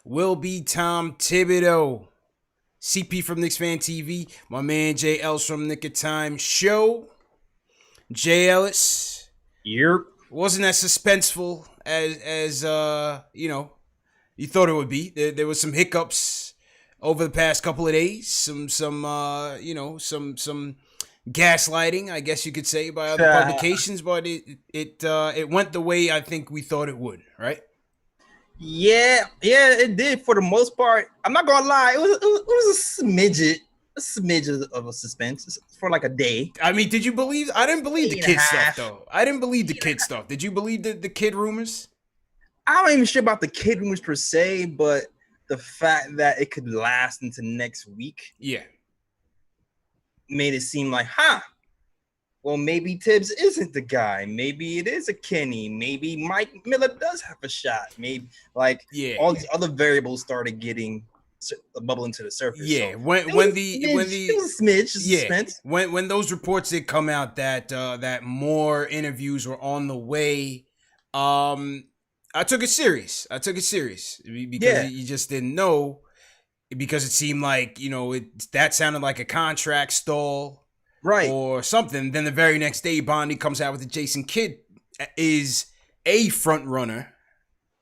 will be Tom Thibodeau. CP from KnicksFanTV. My man Jay Ellis from Nick of Time Show. Jay Ellis. Yep. Wasn't as suspenseful as you thought it would be. There was some hiccups over the past couple of days. Some gaslighting, I guess you could say, by other publications, but it went the way I think we thought it would, right? Yeah, it did for the most part. I'm not gonna lie, it was a smidge of a suspense for like a day. I mean, did you believe? I didn't believe the kid stuff though. I didn't believe the kid stuff. Did you believe the kid rumors? I'm not even sure about the kid rumors per se, but the fact that it could last into next week, made it seem like, well, maybe Tibbs isn't the guy. Maybe it is a Kenny. Maybe Mike Miller does have a shot. Maybe all these other variables started getting bubbling to the surface. Yeah, so when it was a smidge, suspense. When those reports did come out that more interviews were on the way, I took it serious. Because you just didn't know, because it seemed like that sounded like a contract stall. Right. Or something. Then the very next day, Bondi comes out with the Jason Kidd is a front runner.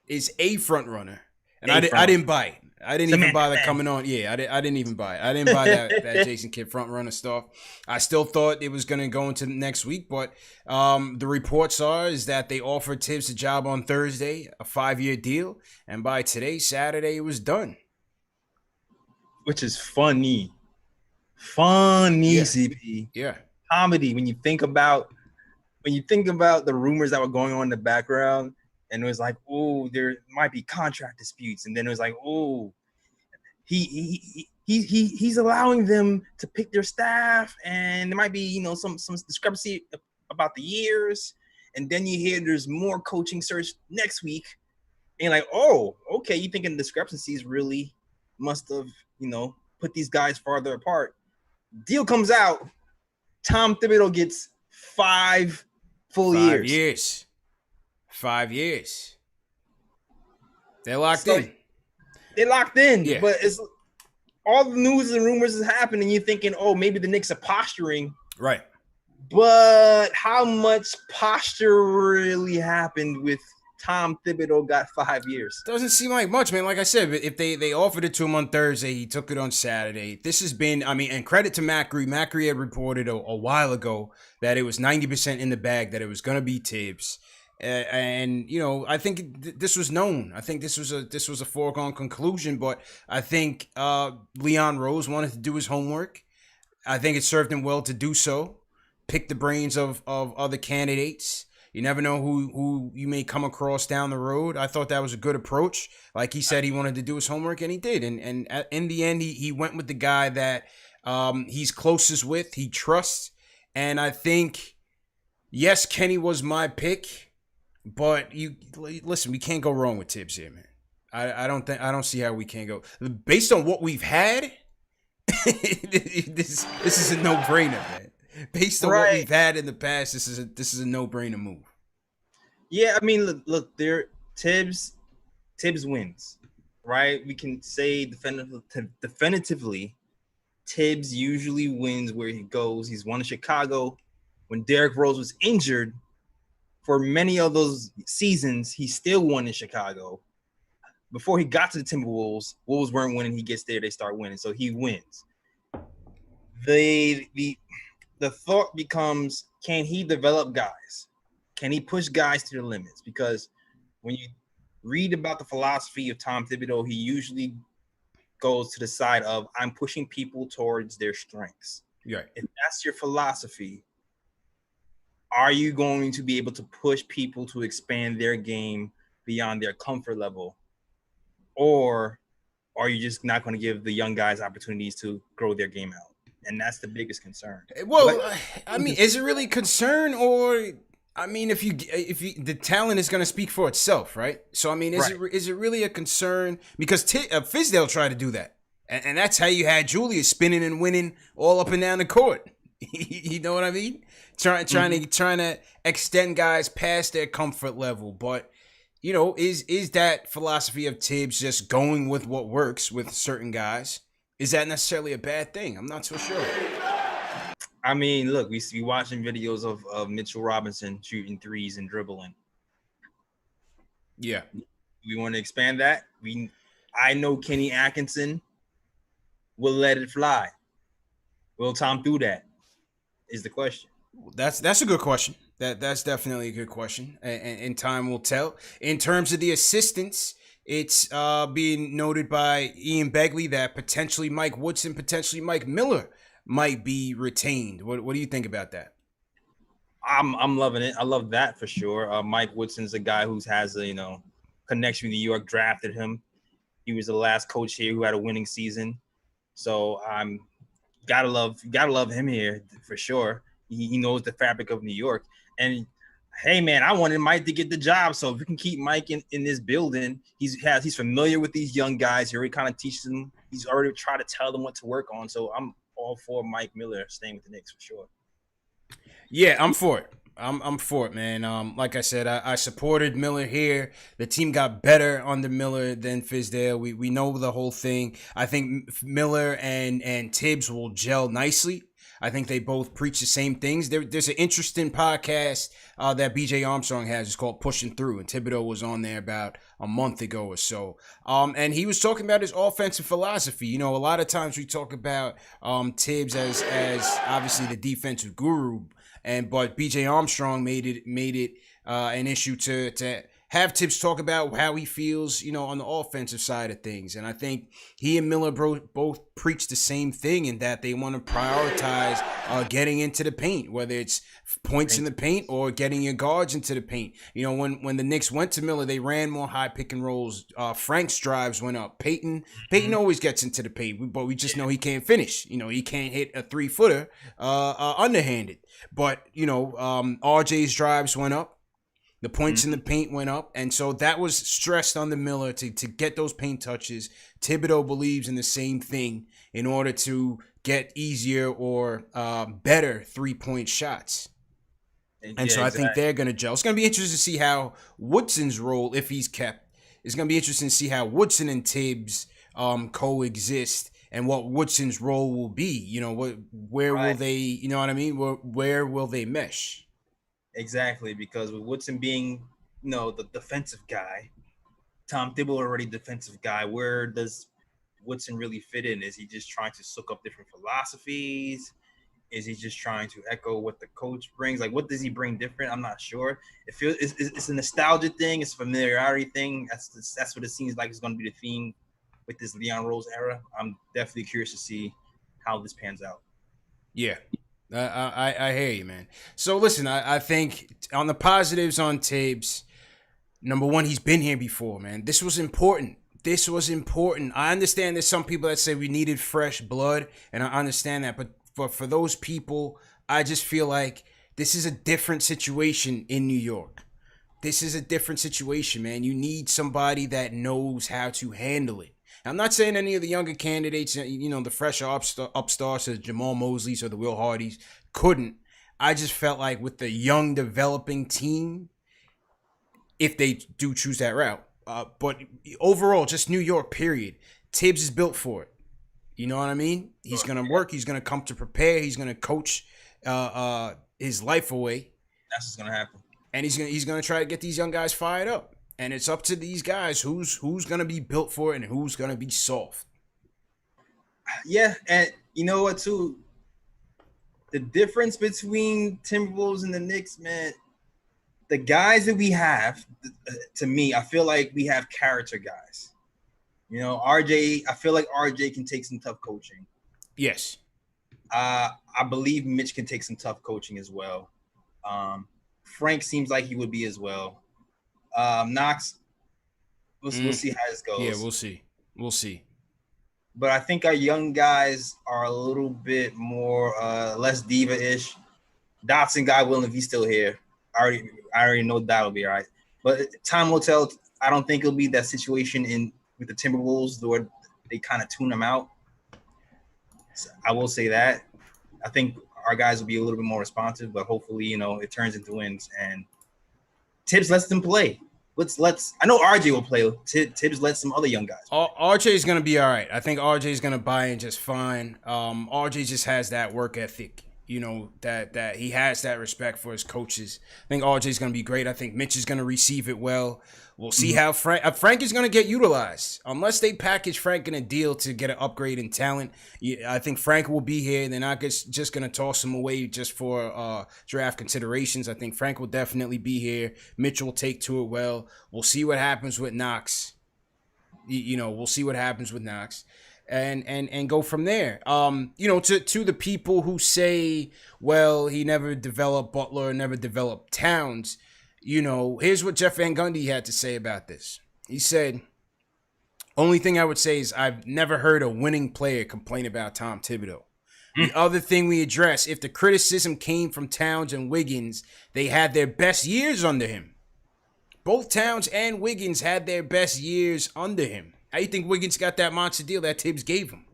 And I didn't buy it. I didn't even bother coming on. Yeah, I didn't even buy it. I didn't buy that Jason Kidd front runner stuff. I still thought it was going to go into next week, but the reports is that they offered Tibbs a job on Thursday, a 5-year deal, and by today, Saturday, it was done. Which is funny. CP. Yeah. Comedy when you think about the rumors that were going on in the background, and it was like, oh, there might be contract disputes, and then it was like, oh, he's allowing them to pick their staff, and there might be some discrepancy about the years, and then you hear there's more coaching search next week, and like, oh, okay, you thinking discrepancies really must have put these guys farther apart. Deal comes out. Tom Thibodeau gets 5 full years. 5 years. They're locked in. They're locked in. Yeah. But it's all the news and rumors is happening. You're thinking, oh, maybe the Knicks are posturing. Right. But how much posture really happened with Tom Thibodeau got 5 years? Doesn't seem like much, man. Like I said, if they offered it to him on Thursday, he took it on Saturday. This has been, and credit to Macri. Macri had reported a while ago that it was 90% in the bag, that it was going to be Tibbs. And I think this was known. I think this was a foregone conclusion, but I think Leon Rose wanted to do his homework. I think it served him well to do so. Pick the brains of other candidates. You never know who you may come across down the road. I thought that was a good approach. Like he said, he wanted to do his homework, and he did. And in the end, he went with the guy that he's closest with, he trusts. And I think, yes, Kenny was my pick, but listen, we can't go wrong with Tibbs here, man. I don't see how we can't go. Based on what we've had, this is a no-brainer, man. Based on what we've had in the past, this is a no-brainer move. Yeah, I mean, look, there Tibbs wins, right? We can say definitively, Tibbs usually wins where he goes. He's won in Chicago. When Derrick Rose was injured, for many of those seasons, he still won in Chicago. Before he got to the Timberwolves, Wolves weren't winning. He gets there, they start winning, so he wins. The thought becomes, can he develop guys? Can he push guys to their limits? Because when you read about the philosophy of Tom Thibodeau, he usually goes to the side of, I'm pushing people towards their strengths. Right. If that's your philosophy, are you going to be able to push people to expand their game beyond their comfort level? Or are you just not going to give the young guys opportunities to grow their game out? And that's the biggest concern. Well, I mean, is it really a concern, or I mean, if you the talent is going to speak for itself, right? So I mean, is it really a concern? Because Fizdale tried to do that, and that's how you had Julius spinning and winning all up and down the court. You know what I mean? Trying to extend guys past their comfort level, but is that philosophy of Tibbs just going with what works with certain guys? Is that necessarily a bad thing? I'm not so sure. I mean, look, we see watching videos of Mitchell Robinson shooting threes and dribbling. Yeah. We want to expand that. I know Kenny Atkinson will let it fly. Will Tom do that? Is the question. That's a good question. That's definitely a good question, and time will tell. In terms of the assistants, it's being noted by Ian Begley that potentially Mike Woodson, potentially Mike Miller might be retained. What do you think about that? I'm loving it. I love that for sure. Mike Woodson's a guy who has a connection with New York. Drafted him. He was the last coach here who had a winning season. So I'm gotta love him here for sure. He knows the fabric of New York. And hey man, I wanted Mike to get the job. So if we can keep Mike in this building, he's familiar with these young guys. He already kind of teaches them. He's already tried to tell them what to work on. So I'm all for Mike Miller staying with the Knicks for sure. Yeah, I'm for it. I'm for it, man. Like I said, I supported Miller here. The team got better under Miller than Fizdale. We know the whole thing. I think Miller and Tibbs will gel nicely. I think they both preach the same things. There's an interesting podcast that BJ Armstrong has. It's called Pushing Through, and Thibodeau was on there about a month ago or so. And he was talking about his offensive philosophy. A lot of times we talk about Tibbs as obviously the defensive guru, but BJ Armstrong made it an issue to have Tibbs talk about how he feels, on the offensive side of things. And I think he and Miller both preach the same thing in that they want to prioritize getting into the paint, whether it's points in the paint or getting your guards into the paint. When the Knicks went to Miller, they ran more high pick and rolls. Frank's drives went up. Peyton always gets into the paint, but we just know he can't finish. He can't hit a 3-footer underhanded. But, RJ's drives went up. The points in the paint went up, and so that was stressed on the Miller to get those paint touches. Thibodeau believes in the same thing in order to get easier or better 3-point shots. And so I think they're going to gel. It's going to be interesting to see how Woodson's role, if he's kept, it's going to be interesting to see how Woodson and Tibbs coexist and what Woodson's role will be. Where will they, you know what I mean? Where will they mesh? Exactly, because with Woodson being, the defensive guy, Tom Thibodeau already defensive guy. Where does Woodson really fit in? Is he just trying to soak up different philosophies? Is he just trying to echo what the coach brings? Like, what does he bring different? I'm not sure. It feels it's a nostalgia thing. It's a familiarity thing. That's what it seems like is going to be the theme with this Leon Rose era. I'm definitely curious to see how this pans out. Yeah. I hear you, man. So listen, I think on the positives on Tibbs, number one, he's been here before, man. This was important. I understand there's some people that say we needed fresh blood, and I understand that. But for those people, I just feel like this is a different situation in New York. This is a different situation, man. You need somebody that knows how to handle it. I'm not saying any of the younger candidates, the fresher upstarts, the Jamal Mosleys or the Will Hardys couldn't. I just felt like with the young developing team, if they do choose that route. But overall, just New York, period. Tibbs is built for it. You know what I mean? He's going to work. He's going to come to prepare. He's going to coach his life away. That's what's going to happen. And he's going to try to get these young guys fired up. And it's up to these guys who's going to be built for it and who's going to be soft. Yeah, and you know what, too? The difference between Timberwolves and the Knicks, man, the guys that we have, to me, I feel like we have character guys. RJ, I feel like RJ can take some tough coaching. Yes. I believe Mitch can take some tough coaching as well. Frank seems like he would be as well. Knox, we'll see how this goes. Yeah, we'll see. But I think our young guys are a little bit more less diva-ish. Dotson, God willing, if he's still here, I already know that'll be all right. But time will tell. I don't think it'll be that situation with the Timberwolves where they kind of tune them out. So I will say that. I think our guys will be a little bit more responsive, but hopefully, it turns into wins and Tibbs lets them play. let's. I know RJ will play. Tibbs let some other young guys. RJ is gonna be all right. I think RJ is gonna buy in just fine. RJ just has that work ethic. You know, that he has that respect for his coaches. I think RJ is gonna be great. I think Mitch is gonna receive it well. We'll see how Frank is going to get utilized. Unless they package Frank in a deal to get an upgrade in talent, I think Frank will be here. They're not just going to toss him away just for draft considerations. I think Frank will definitely be here. Mitch will take to it well. We'll see what happens with Knox. You know, we'll see what happens with Knox. And go from there. You know, to the people who say, well, he never developed Butler, never developed Towns. You know, here's what Jeff Van Gundy had to say about this. He said, only thing I would say is I've never heard a winning player complain about Tom Thibodeau. The other thing we address, if the criticism came from Towns and Wiggins, they had their best years under him. Both Towns and Wiggins had their best years under him. How do you think Wiggins got that monster deal that Tibbs gave him?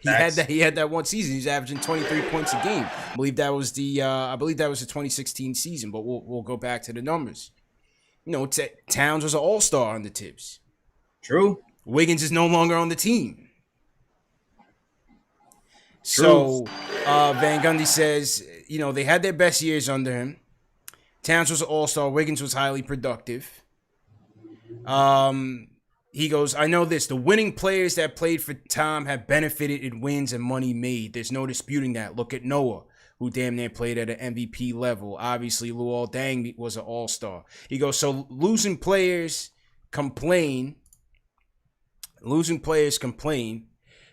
He had that one season. He's averaging 23 points a game. I believe that was the 2016 season, but we'll go back to the numbers. You know, Towns was an all-star on the Tibbs. True. Wiggins is no longer on the team. True. So Van Gundy says, you know, they had their best years under him. Towns was an all-star. Wiggins was highly productive. He goes, I know this. The winning players that played for Tom have benefited in wins and money made. There's no disputing that. Look at Noah, who damn near played at an MVP level. Obviously, Luol Deng was an all-star. He goes, so losing players complain.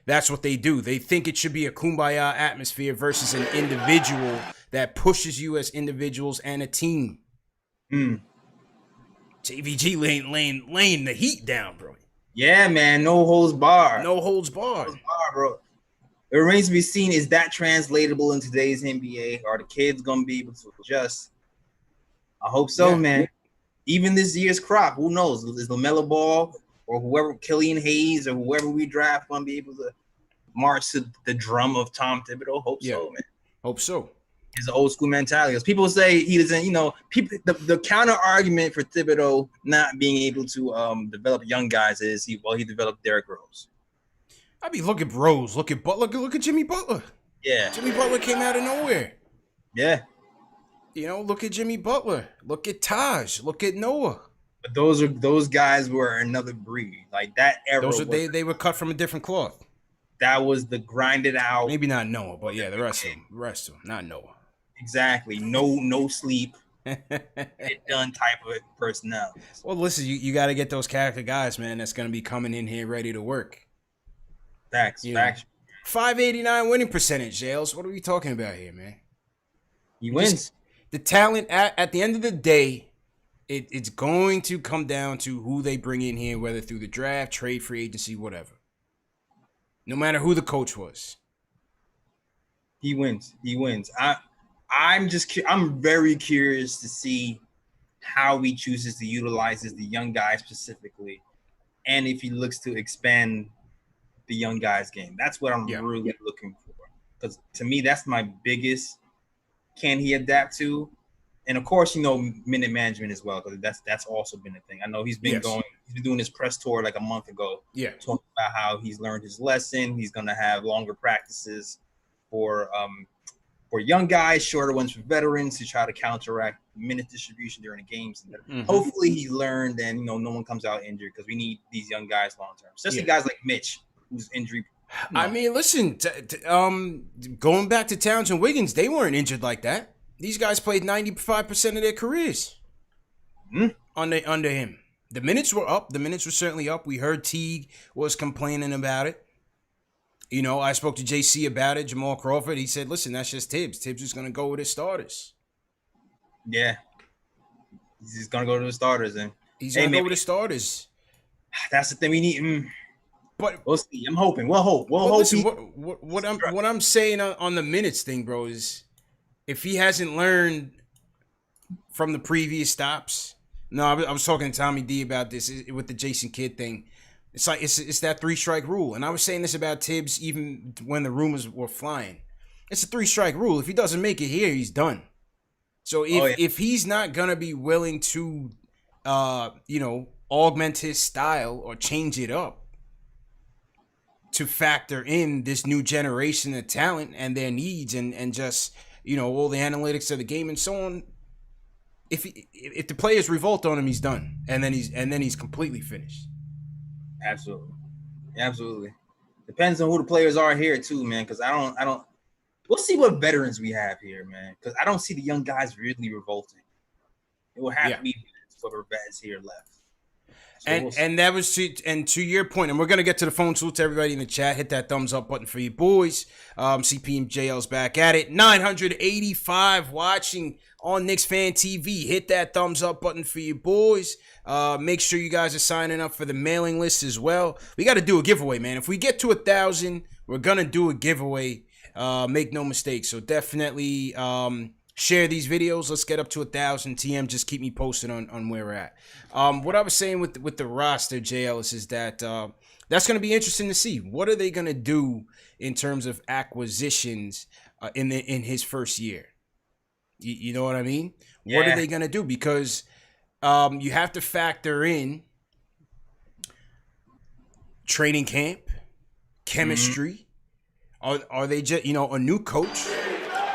That's what they do. They think it should be a kumbaya atmosphere versus an individual that pushes you as individuals and a team. JVG laying the heat down, bro. Yeah, man. No holds barred. No holds barred. Bro. It remains to be seen, is that translatable in today's NBA? Are the kids going to be able to adjust? I hope so, man. Even this year's crop, who knows? Is LaMelo Ball or whoever, Killian Hayes or whoever we draft going to be able to march to the drum of Tom Thibodeau? Hope so, man. Hope so. It's an old school mentality. As people say he doesn't, you know, people the counter argument for Thibodeau not being able to develop young guys is he developed Derrick Rose. I mean, look at Rose, look at Butler, look at Jimmy Butler. Yeah. Jimmy Butler came out of nowhere. Yeah. You know, look at Jimmy Butler, look at Taj, look at Noah. But those guys were another breed. Like that era. They were cut from a different cloth. That was the grinded out. Maybe not Noah, but yeah, the rest of them, not Noah. Exactly. No sleep. Get done type of personnel. Well, listen, you got to get those character guys, man. That's going to be coming in here ready to work. Facts. 589 winning percentage, Jails. What are we talking about here, man? He wins. The talent at the end of the day, it's going to come down to who they bring in here, whether through the draft, trade, free agency, whatever. No matter who the coach was. He wins. I'm very curious to see how he chooses to utilize the young guys specifically, and if he looks to expand the young guys game. That's what I'm really looking for, because to me that's my biggest. Can he adapt to? And of course, you know, minute management as well, because that's also been a thing. I know he's been doing his press tour like a month ago. Yeah, talking about how he's learned his lesson. He's gonna have longer practices for young guys, shorter ones for veterans to try to counteract minute distribution during the games. Hopefully he learned, and you know, no one comes out injured, because we need these young guys long term, especially guys like Mitch, who's injury. I mean, listen, going back to Towns and Wiggins, they weren't injured like that. These guys played 95% of their careers under him. The minutes were up. The minutes were certainly up. We heard Teague was complaining about it. You know, I spoke to JC about it, Jamal Crawford. He said, listen, that's just Tibbs. Tibbs is going to go with his starters. Yeah. He's just going to go to the starters. And he's going to go with the starters. That's the thing we need. But we'll see. I'm hoping. We'll hope. Listen, what I'm saying on the minutes thing, bro, is if he hasn't learned from the previous stops. No, I was talking to Tommy D about this with the Jason Kidd thing. It's like it's that 3-strike rule. And I was saying this about Tibbs even when the rumors were flying. It's a 3-strike rule. If he doesn't make it here, he's done. So if he's not gonna be willing to augment his style or change it up to factor in this new generation of talent and their needs and just, all the analytics of the game and so on. If the players revolt on him, he's done, and then he's completely finished. Absolutely. Depends on who the players are here too, man. Because I don't. We'll see what veterans we have here, man. Because I don't see the young guys really revolting. It will have to be for the vets here left. So and that was to your point, and we're gonna get to the phone. Salute to everybody in the chat. Hit that thumbs up button for you boys. CP and JL's back at it. 985 watching on KnicksFanTV. Hit that thumbs up button for you boys. Make sure you guys are signing up for the mailing list as well. We got to do a giveaway, man. If we get to 1,000, we're gonna do a giveaway. Make no mistake. So definitely share these videos. Let's get up to 1,000. TM, just keep me posted on where we're at. What I was saying with the roster, JL, is that that's going to be interesting to see. What are they going to do in terms of acquisitions in his first year? You know what I mean? Yeah. What are they going to do? Because you have to factor in training camp, chemistry. Are they just, a new coach?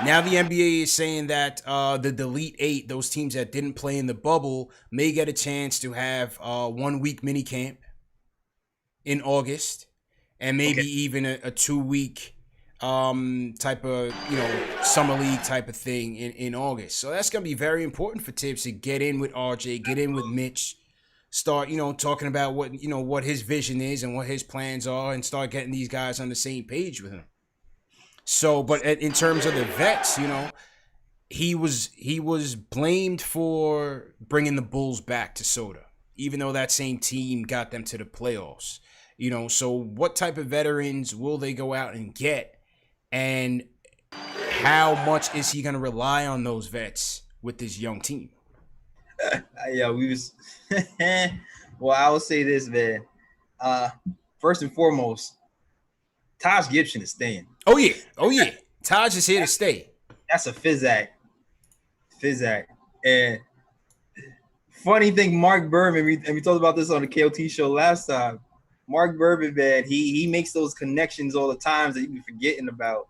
Now the NBA is saying that the Delete 8, those teams that didn't play in the bubble, may get a chance to have 1 week mini camp in August, and maybe even a 2-week type of, summer league type of thing in August. So that's going to be very important for Tibbs to get in with RJ, get in with Mitch, start, talking about what his vision is and what his plans are, and start getting these guys on the same page with him. So, but in terms of the vets, he was blamed for bringing the Bulls back to Soda, even though that same team got them to the playoffs. So what type of veterans will they go out and get, and how much is he going to rely on those vets with this young team? Yeah, we was. Well, I will say this, man. First and foremost, Taj Gibson is staying. Oh yeah. Taj is here to stay. That's a phys act. And funny thing, Mark Berman, we talked about this on the KOT show last time. Mark Berman, man, he makes those connections all the times that you be forgetting about.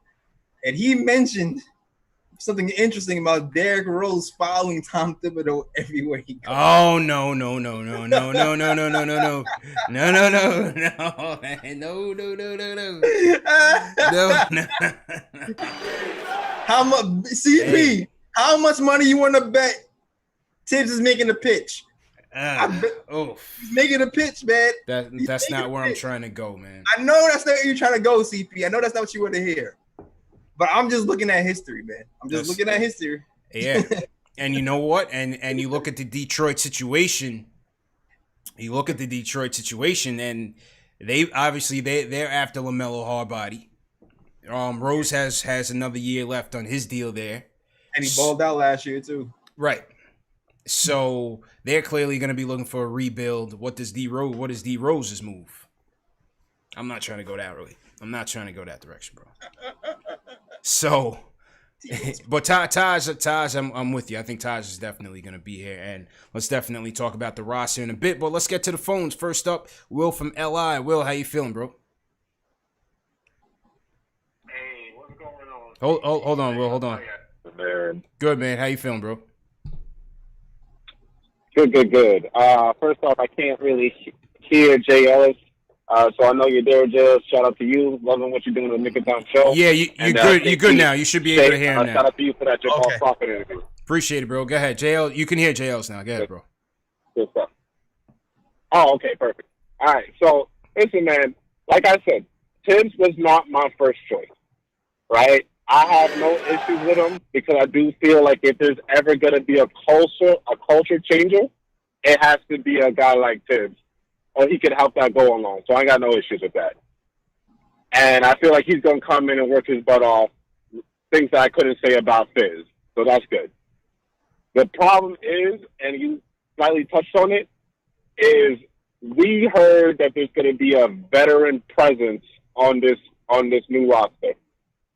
And he mentioned something interesting about Derrick Rose following Tom Thibodeau everywhere he goes. Oh no. No. How much CP? Hey. How much money you want to bet Tibbs is making a pitch? He's making a pitch, man. That's not where I'm trying to go, man. I know that's not where you're trying to go, CP. I know that's not what you want to hear. But I'm just looking at history, man. Looking at history. Yeah. And you know what? And you look at the Detroit situation. And they obviously they're after LaMelo Hardbody. Rose has another year left on his deal there. And he balled out last year too. Right. So they're clearly going to be looking for a rebuild. What is D Rose's move? I'm not trying to go that way. I'm not trying to go that direction, bro. So, but Taj, I'm with you. I think Taj is definitely going to be here, and let's definitely talk about the roster in a bit. But let's get to the phones. First up, Will from LI. Will, how you feeling, bro? Hey, what's going on? Hold on, Will. Hold on. Man. Good, man. How you feeling, bro? Good. First off, I can't really hear Jay Ellis. So I know you're there, Jill. Shout out to you. Loving what you're doing on the Nick and Show. Yeah, you're good. You're good now. You should be able to hear him now. Shout out to you for that Jamal Crawford interview. Appreciate it, bro. Go ahead, JL. You can hear JL's now. Go ahead, bro. Good stuff. Oh, okay, perfect. All right. So listen, man. Like I said, Tibbs was not my first choice. Right? I have no issues with him because I do feel like if there's ever going to be a culture changer, it has to be a guy like Tibbs. Or he could help that go along. So I got no issues with that. And I feel like he's going to come in and work his butt off, things that I couldn't say about Fizz. So that's good. The problem is, and you slightly touched on it, is we heard that there's going to be a veteran presence on this new roster.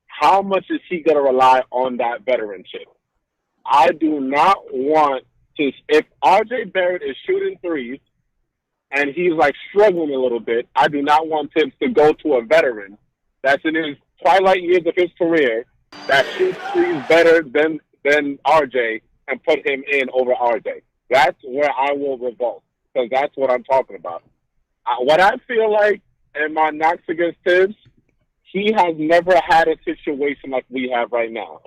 How much is he going to rely on that veteranship? I do not want if RJ Barrett is shooting threes and he's like struggling a little bit, I do not want Tibbs to go to a veteran that's in his twilight years of his career that shoots threes better than RJ and put him in over RJ. That's where I will revolt, because that's what I'm talking about. What I feel like in my knocks against Tibbs, he has never had a situation like we have right now.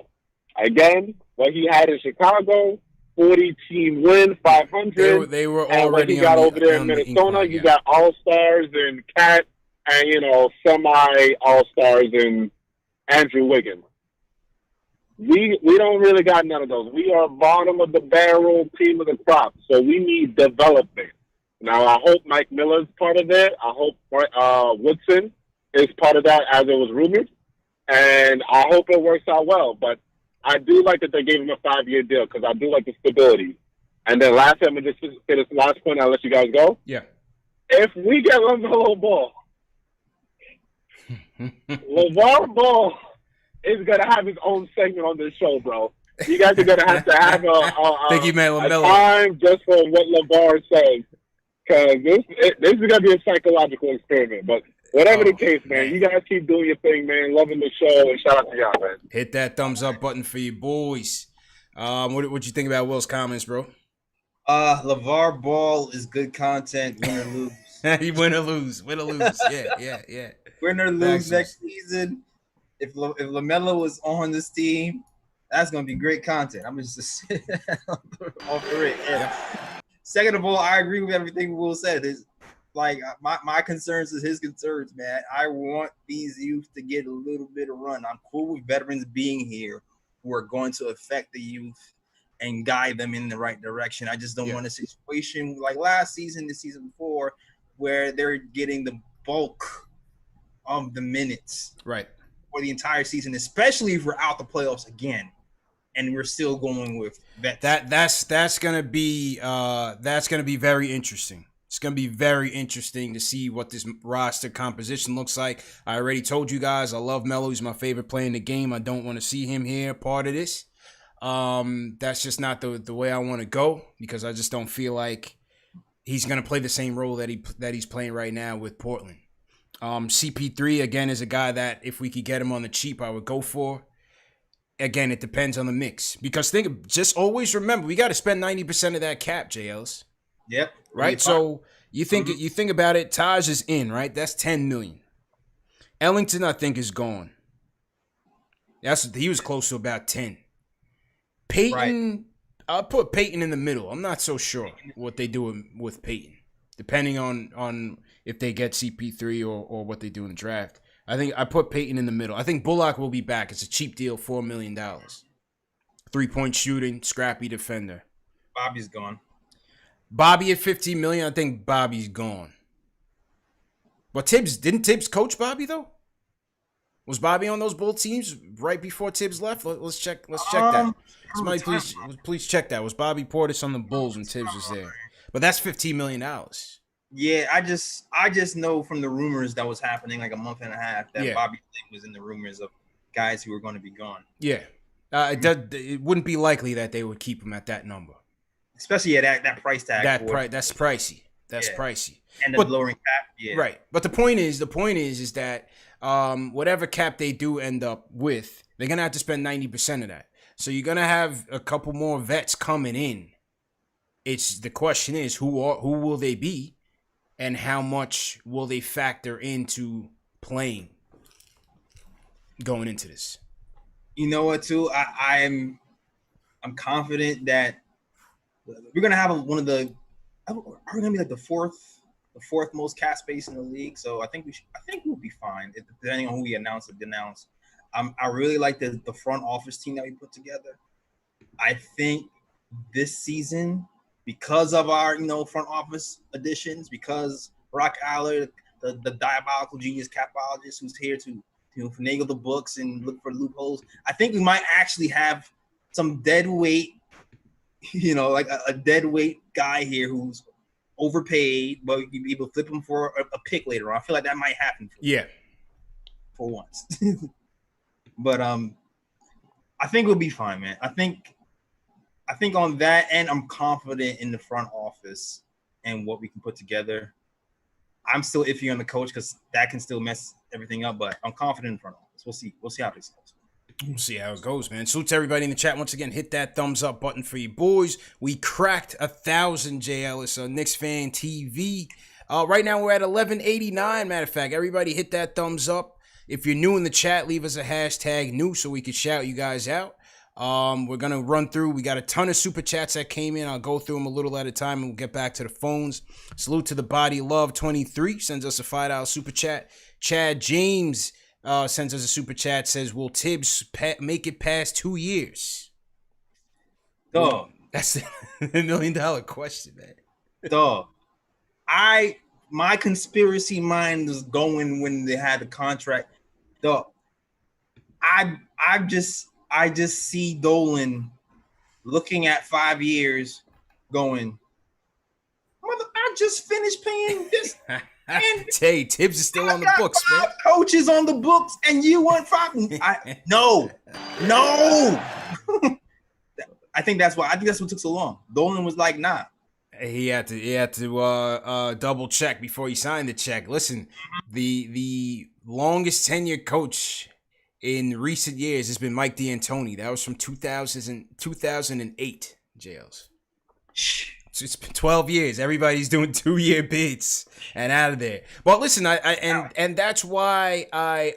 Again, what he had in Chicago, 40-team win, 500. They were and what he got over there in Minnesota, you got all-stars in Cat and, semi-all-stars in Andrew Wiggins. We don't really got none of those. We are bottom of the barrel, team of the crop, so we need development. Now, I hope Mike Miller's part of that. I hope Woodson is part of that, as it was rumored, and I hope it works out well. But I do like that they gave him a 5-year deal, because I do like the stability. And then last time, just say this last point, I'll let you guys go. Yeah. If we get LaMelo Ball, LeVar Ball is going to have his own segment on this show, bro. You guys are going to have Think you meant a LaMelo. time just for what LeVar says. Because this is going to be a psychological experiment. But whatever the case, man, you guys keep doing your thing, man. Loving the show, and shout out to y'all, man. Hit that thumbs up button for you boys. What you think about Will's comments, bro? LeVar Ball is good content. Win or lose. Win or lose. Win or lose. Yeah. Win or lose next season. If LaMelo was on this team, that's gonna be great content. I'm just off the rip. Yeah. Second of all, I agree with everything Will said. Is like my concerns is his concerns, man. I want these youth to get a little bit of run. I'm cool with veterans being here who are going to affect the youth and guide them in the right direction. I just don't want a situation like last season, the season before, where they're getting the bulk of the minutes for the entire season, especially if we're out the playoffs again and we're still going with vets. That's gonna be very interesting. It's gonna be very interesting to see what this roster composition looks like. I already told you guys I love Melo. He's my favorite player in the game. I don't want to see him here part of this. That's just not the way I want to go, because I just don't feel like he's gonna play the same role that he's playing right now with Portland. CP3 again is a guy that if we could get him on the cheap, I would go for. Again, it depends on the mix, because just always remember we got to spend 90% of that cap, JLs. Yep. Right. So you think about it. Taj is in, right? That's $10 million. Ellington, I think, is gone. He was close to about 10. Peyton, I'll put Peyton in the middle. I'm not so sure what they do with Peyton, depending on if they get CP3 or what they do in the draft. I think I put Peyton in the middle. I think Bullock will be back. It's a cheap deal, $4 million. 3-point shooting, scrappy defender. Bobby's gone. Bobby at $15 million. I think Bobby's gone. But didn't Tibbs coach Bobby though? Was Bobby on those Bull teams right before Tibbs left? Let's check that. Somebody please check that. Was Bobby Portis on the Bulls when Tibbs was there? But that's $15 million. Yeah, I just know from the rumors that was happening like a month and a half that Bobby was in the rumors of guys who were going to be gone. Yeah, it wouldn't be likely that they would keep him at that number, especially at that price tag. That's pricey. That's pricey. And the lowering cap. Yeah, right. But the point is that whatever cap they do end up with, they're gonna have to spend 90% of that. So you're gonna have a couple more vets coming in. The question is who will they be? And how much will they factor into playing going into this? You know what, too? I'm confident that we're gonna have one of the. Are we gonna be like the fourth most cap space in the league? So I think we'll be fine, depending on who we announce or denounce. I really like the front office team that we put together. I think this season, because of our front office additions, because Brock Aller, the diabolical genius capologist who's here to finagle the books and look for loopholes, I think we might actually have some dead weight, like a dead weight guy here who's overpaid, but you can be able to flip him for a pick later on. I feel like that might happen. For once. But I think we'll be fine, man. I think I think on that end, I'm confident in the front office and what we can put together. I'm still iffy on the coach because that can still mess everything up, but I'm confident in the front office. We'll see. We'll see how this goes. We'll see how it goes, man. Salute to everybody in the chat. Once again, hit that thumbs up button for you boys. We cracked 1,000 J. Ellis on Knicks Fan TV. Right now we're at 1189. Matter of fact, everybody hit that thumbs up. If you're new in the chat, leave us a hashtag new so we can shout you guys out. We're going to run through. We got a ton of super chats that came in. I'll go through them a little at a time and we'll get back to the phones. Salute to the Body Love 23. Sends us a $5 super chat. Chad James sends us a super chat. Says, will Tibbs make it past 2 years? Dog. That's the $1 million question, man. Dog. My conspiracy mind was going when they had the contract. Dog. I just see Dolan looking at 5 years going, mother, I just finished paying this. And hey, Tibbs is still on the books, man. Coaches on the books, and you want 5? No. I think that's what took so long. Dolan was like, nah. He had to double check before he signed the check. Listen, the longest tenured coach in recent years has been Mike D'Antoni. That was from 2008, Jails. So it's been 12 years. Everybody's doing 2-year bids and out of there. But listen, and that's why I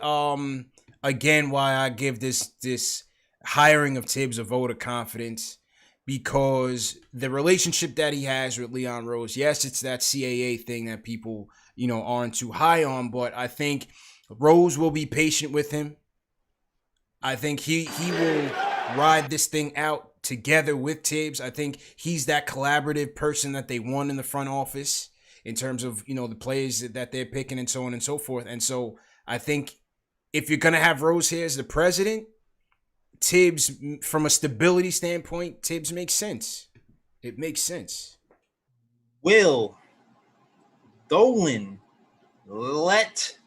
give this hiring of Tibbs a vote of confidence, because the relationship that he has with Leon Rose, yes, it's that CAA thing that people, aren't too high on, but I think Rose will be patient with him. I think he will ride this thing out together with Tibbs. I think he's that collaborative person that they want in the front office in terms of, the players that they're picking and so on and so forth. And so I think if you're going to have Rose here as the president, Tibbs, from a stability standpoint, Tibbs makes sense. It makes sense. Will Dolan let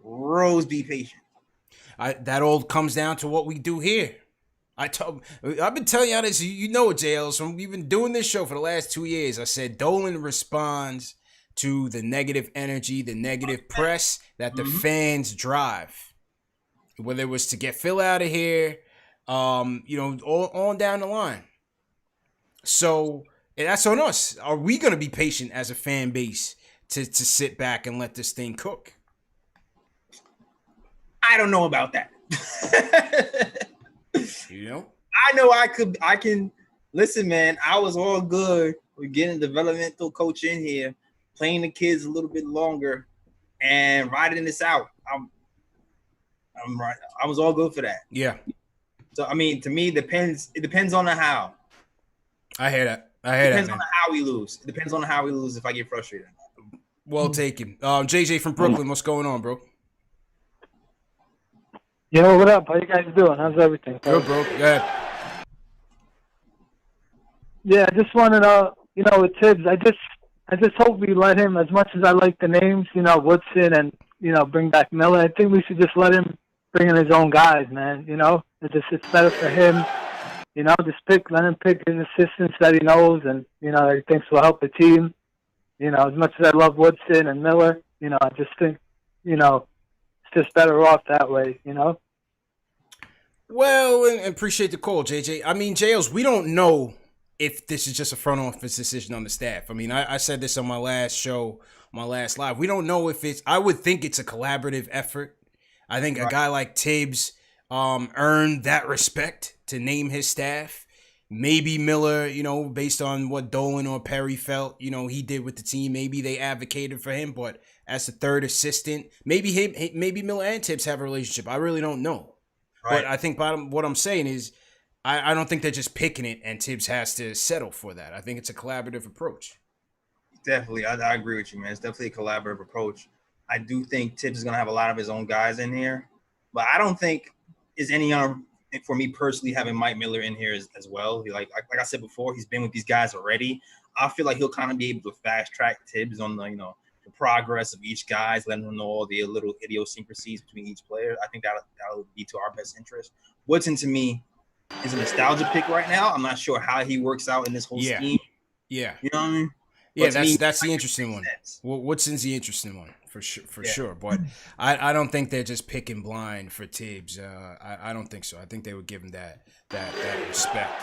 Rose be patient? That all comes down to what we do here. I've been telling y'all this. You know it, JL. So we've been doing this show for the last 2 years. I said Dolan responds to the negative energy, the negative press that the fans drive. Whether it was to get Phil out of here, all on down the line. So that's on us. Are we going to be patient as a fan base to sit back and let this thing cook? I don't know about that. I know I can listen, man. I was all good with getting a developmental coach in here, playing the kids a little bit longer and riding this out. I'm right. I was all good for that. Yeah. So to me, it depends on the how. I hear that. It depends on the how we lose. It depends on how we lose if I get frustrated. Well taken. JJ from Brooklyn, what's going on, bro? Yo, what up? How you guys doing? How's everything? Good, bro. Good. Yeah, I just wanted to, with Tibbs, I just hope we let him, as much as I like the names, Woodson and, bring back Miller. I think we should just let him bring in his own guys, man. It's better for him. Let him pick his assistants that he knows and, that he thinks will help the team. As much as I love Woodson and Miller, I just think, it's just better off that way, Well, and appreciate the call, JJ. I mean, Jails, we don't know if this is just a front office decision on the staff. I mean, I said this on my last show, my last live. We don't know if I would think it's a collaborative effort. I think a guy like Tibbs earned that respect to name his staff. Maybe Miller, based on what Dolan or Perry felt, he did with the team. Maybe they advocated for him, but as a third assistant, maybe Miller and Tibbs have a relationship. I really don't know. Right. But I think what I'm saying is I don't think they're just picking it and Tibbs has to settle for that. I think it's a collaborative approach. Definitely. I agree with you, man. It's definitely a collaborative approach. I do think Tibbs is going to have a lot of his own guys in here, but I don't think is any for me personally having Mike Miller in here as well. Like I said before, he's been with these guys already. I feel like he'll kind of be able to fast track Tibbs on the progress of each guy, letting them know all the little idiosyncrasies between each player. I think that'll be to our best interest. Woodson, to me, is a nostalgia pick right now. I'm not sure how he works out in this whole scheme. Yeah. You know what I mean? Yeah, that's the interesting one. Woodson's the interesting one for sure. But I don't think they're just picking blind for Tibbs. I don't think so. I think they would give him that respect.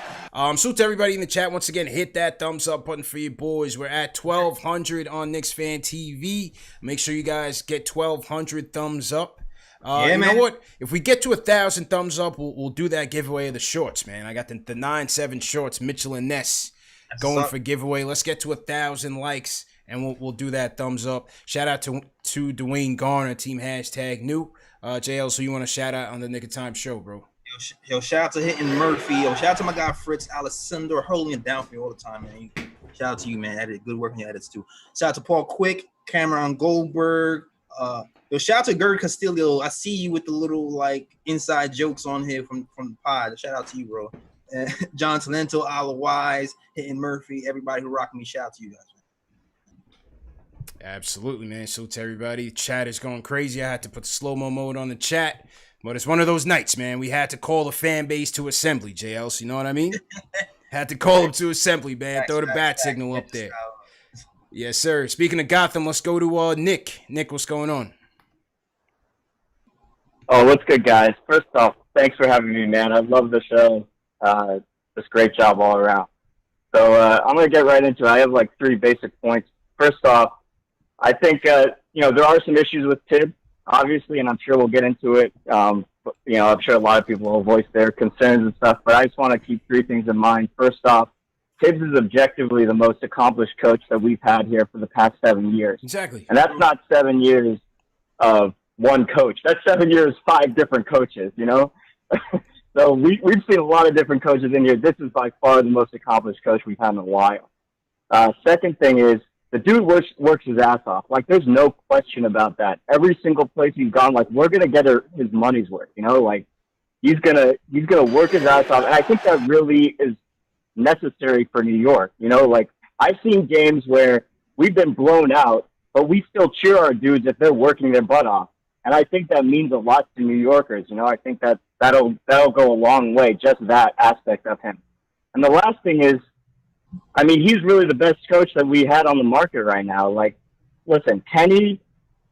So to everybody in the chat, once again, hit that thumbs up button for you boys. We're at 1,200 on KnicksFanTV. Make sure you guys get 1,200 thumbs up. You know what? If we get to 1,000 thumbs up, we'll do that giveaway of the shorts, man. I got the 9-7 shorts, Mitchell and Ness. Going for giveaway. Let's get to 1,000 likes, and we'll do that thumbs up. Shout out to Dwayne Garner, team #new. JL, so you want to shout out on the Nick of Time show, bro? Yo, shout out to Hitting Murphy. Yo, shout out to my guy Fritz Alessandro holding it down for you all the time, man. Shout out to you, man. Edit, good work on your edits too. Shout out to Paul Quick, Cameron Goldberg. Yo, shout out to Gerd Castillo. I see you with the little like inside jokes on here from the pod. Shout out to you, bro. John Talento, Ala Wise, Hitting Murphy, everybody who rocked me. Shout out to you guys. Absolutely, man. So to everybody, chat is going crazy. I had to put slow-mo mode on the chat, but it's one of those nights, man. We had to call the fan base to assembly, JL. So you know what I mean? Had to call them to assembly, man. Throw the bat signal up there. Yes, sir. Speaking of Gotham, let's go to Nick. Nick, what's going on? Oh, what's good, guys? First off, thanks for having me, man. I love the show. Just great job all around. So I'm going to get right into it. I have like 3 basic points. First off, I think, there are some issues with Tibbs, obviously, and I'm sure we'll get into it. I'm sure a lot of people will voice their concerns and stuff, but I just want to keep 3 things in mind. First off, Tibbs is objectively the most accomplished coach that we've had here for the past 7 years. Exactly. And that's not 7 years of one coach. That's 7 years, 5 different coaches, you know? So we've seen a lot of different coaches in here. This is by far the most accomplished coach we've had in a while. Second thing is, the dude works his ass off. Like, there's no question about that. Every single place he's gone, like, we're going to get his money's worth, you know? Like, he's gonna work his ass off. And I think that really is necessary for New York, you know? Like, I've seen games where we've been blown out, but we still cheer our dudes if they're working their butt off. And I think that means a lot to New Yorkers, you know? I think that'll go a long way, just that aspect of him. And the last thing is, I mean, he's really the best coach that we had on the market right now. Like, listen, Kenny,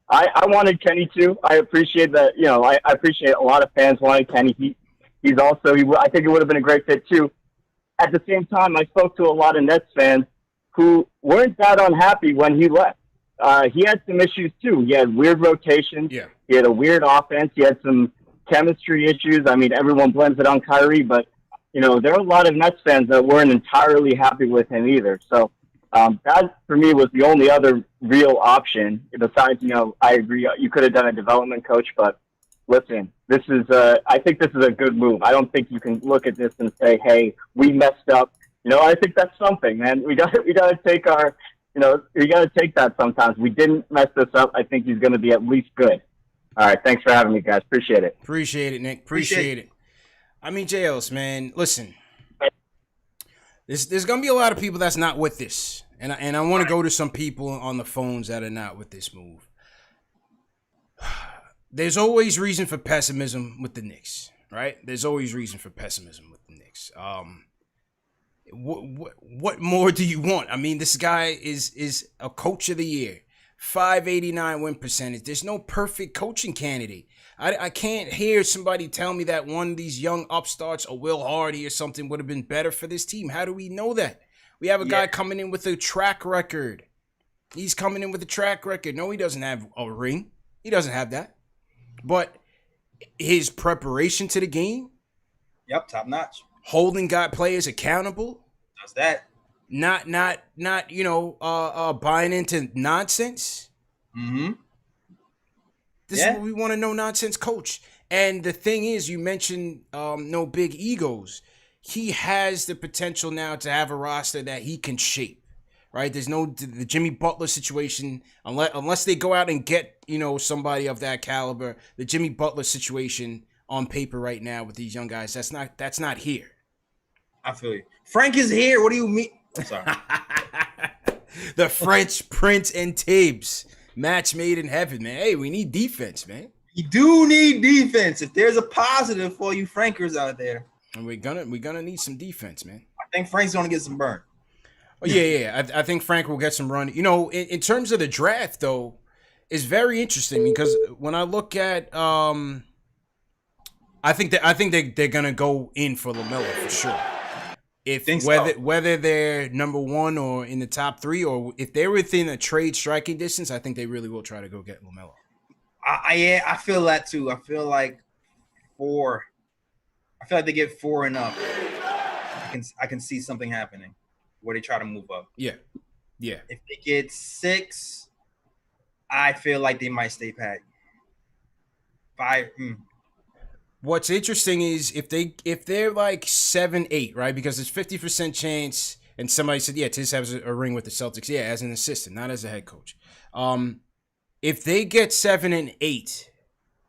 I wanted Kenny too. I appreciate that, you know, I appreciate a lot of fans wanting Kenny. I think it would have been a great fit too. At the same time, I spoke to a lot of Nets fans who weren't that unhappy when he left. He had some issues too. He had weird rotations. Yeah. He had a weird offense. He had some chemistry issues. I mean, everyone blames it on Kyrie, but, you know, there are a lot of Nets fans that weren't entirely happy with him either. So that, for me, was the only other real option. Besides, you know, I agree, you could have done a development coach, but listen, I think this is a good move. I don't think you can look at this and say, hey, we messed up. You know, I think that's something, man. We got to take we got to take that sometimes. We didn't mess this up. I think he's going to be at least good. All right, thanks for having me, guys. Appreciate it. Appreciate it, Nick. Appreciate it. I mean, JLs, man, listen. There's going to be a lot of people that's not with this. And I want to go to some people on the phones that are not with this move. There's always reason for pessimism with the Knicks, right? There's always reason for pessimism with the Knicks. What more do you want? I mean, this guy is a coach of the year. 589 win percentage. There's no perfect coaching candidate. I can't hear somebody tell me that one of these young upstarts, a Will Hardy or something, would have been better for this team. How do we know that? We have a guy coming in with a track record. He's coming in with a track record. No, he doesn't have a ring. He doesn't have that. But his preparation to the game. Yep, top notch. Holding players accountable. Does that. Not buying into nonsense. Mm-hmm. This is what we want to know, nonsense coach. And the thing is, you mentioned no big egos. He has the potential now to have a roster that he can shape, right? There's the Jimmy Butler situation, unless they go out and get, somebody of that caliber. The Jimmy Butler situation on paper right now with these young guys, that's not here. I feel you. Frank is here. What do you mean? I'm sorry. The French Prince and Tibbs. Match made in heaven, man. Hey, we need defense, man. You do need defense. If there's a positive for you Frankers out there, And we're gonna need some defense, man. I think Frank's gonna get some burn. Oh yeah. I think Frank will get some run. You know, in terms of the draft though, it's very interesting because when I look at I think they're gonna go in for LaMelo for sure. If whether they're number one or in the top three, or if they're within a trade striking distance, I think they really will try to go get LaMelo. I feel that too. I feel like 4. I feel like they get 4 and up. I can see something happening where they try to move up. Yeah. If they get 6, I feel like they might stay pat. 5. What's interesting is if they're like 7-8, right? Because there's 50% chance, and somebody said, yeah, Tiz has a ring with the Celtics. Yeah, as an assistant, not as a head coach. If they get 7 and 8,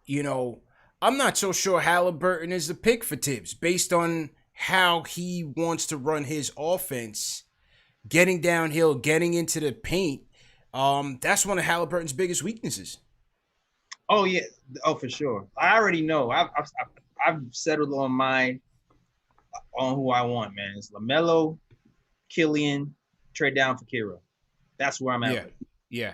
you know, I'm not so sure Halliburton is the pick for Tibbs based on how he wants to run his offense, getting downhill, getting into the paint. That's one of Halliburton's biggest weaknesses. Oh yeah, oh for sure. I already know. I've settled on who I want, man. It's LaMelo, Killian, trade down for Kira. That's where I'm at. Yeah.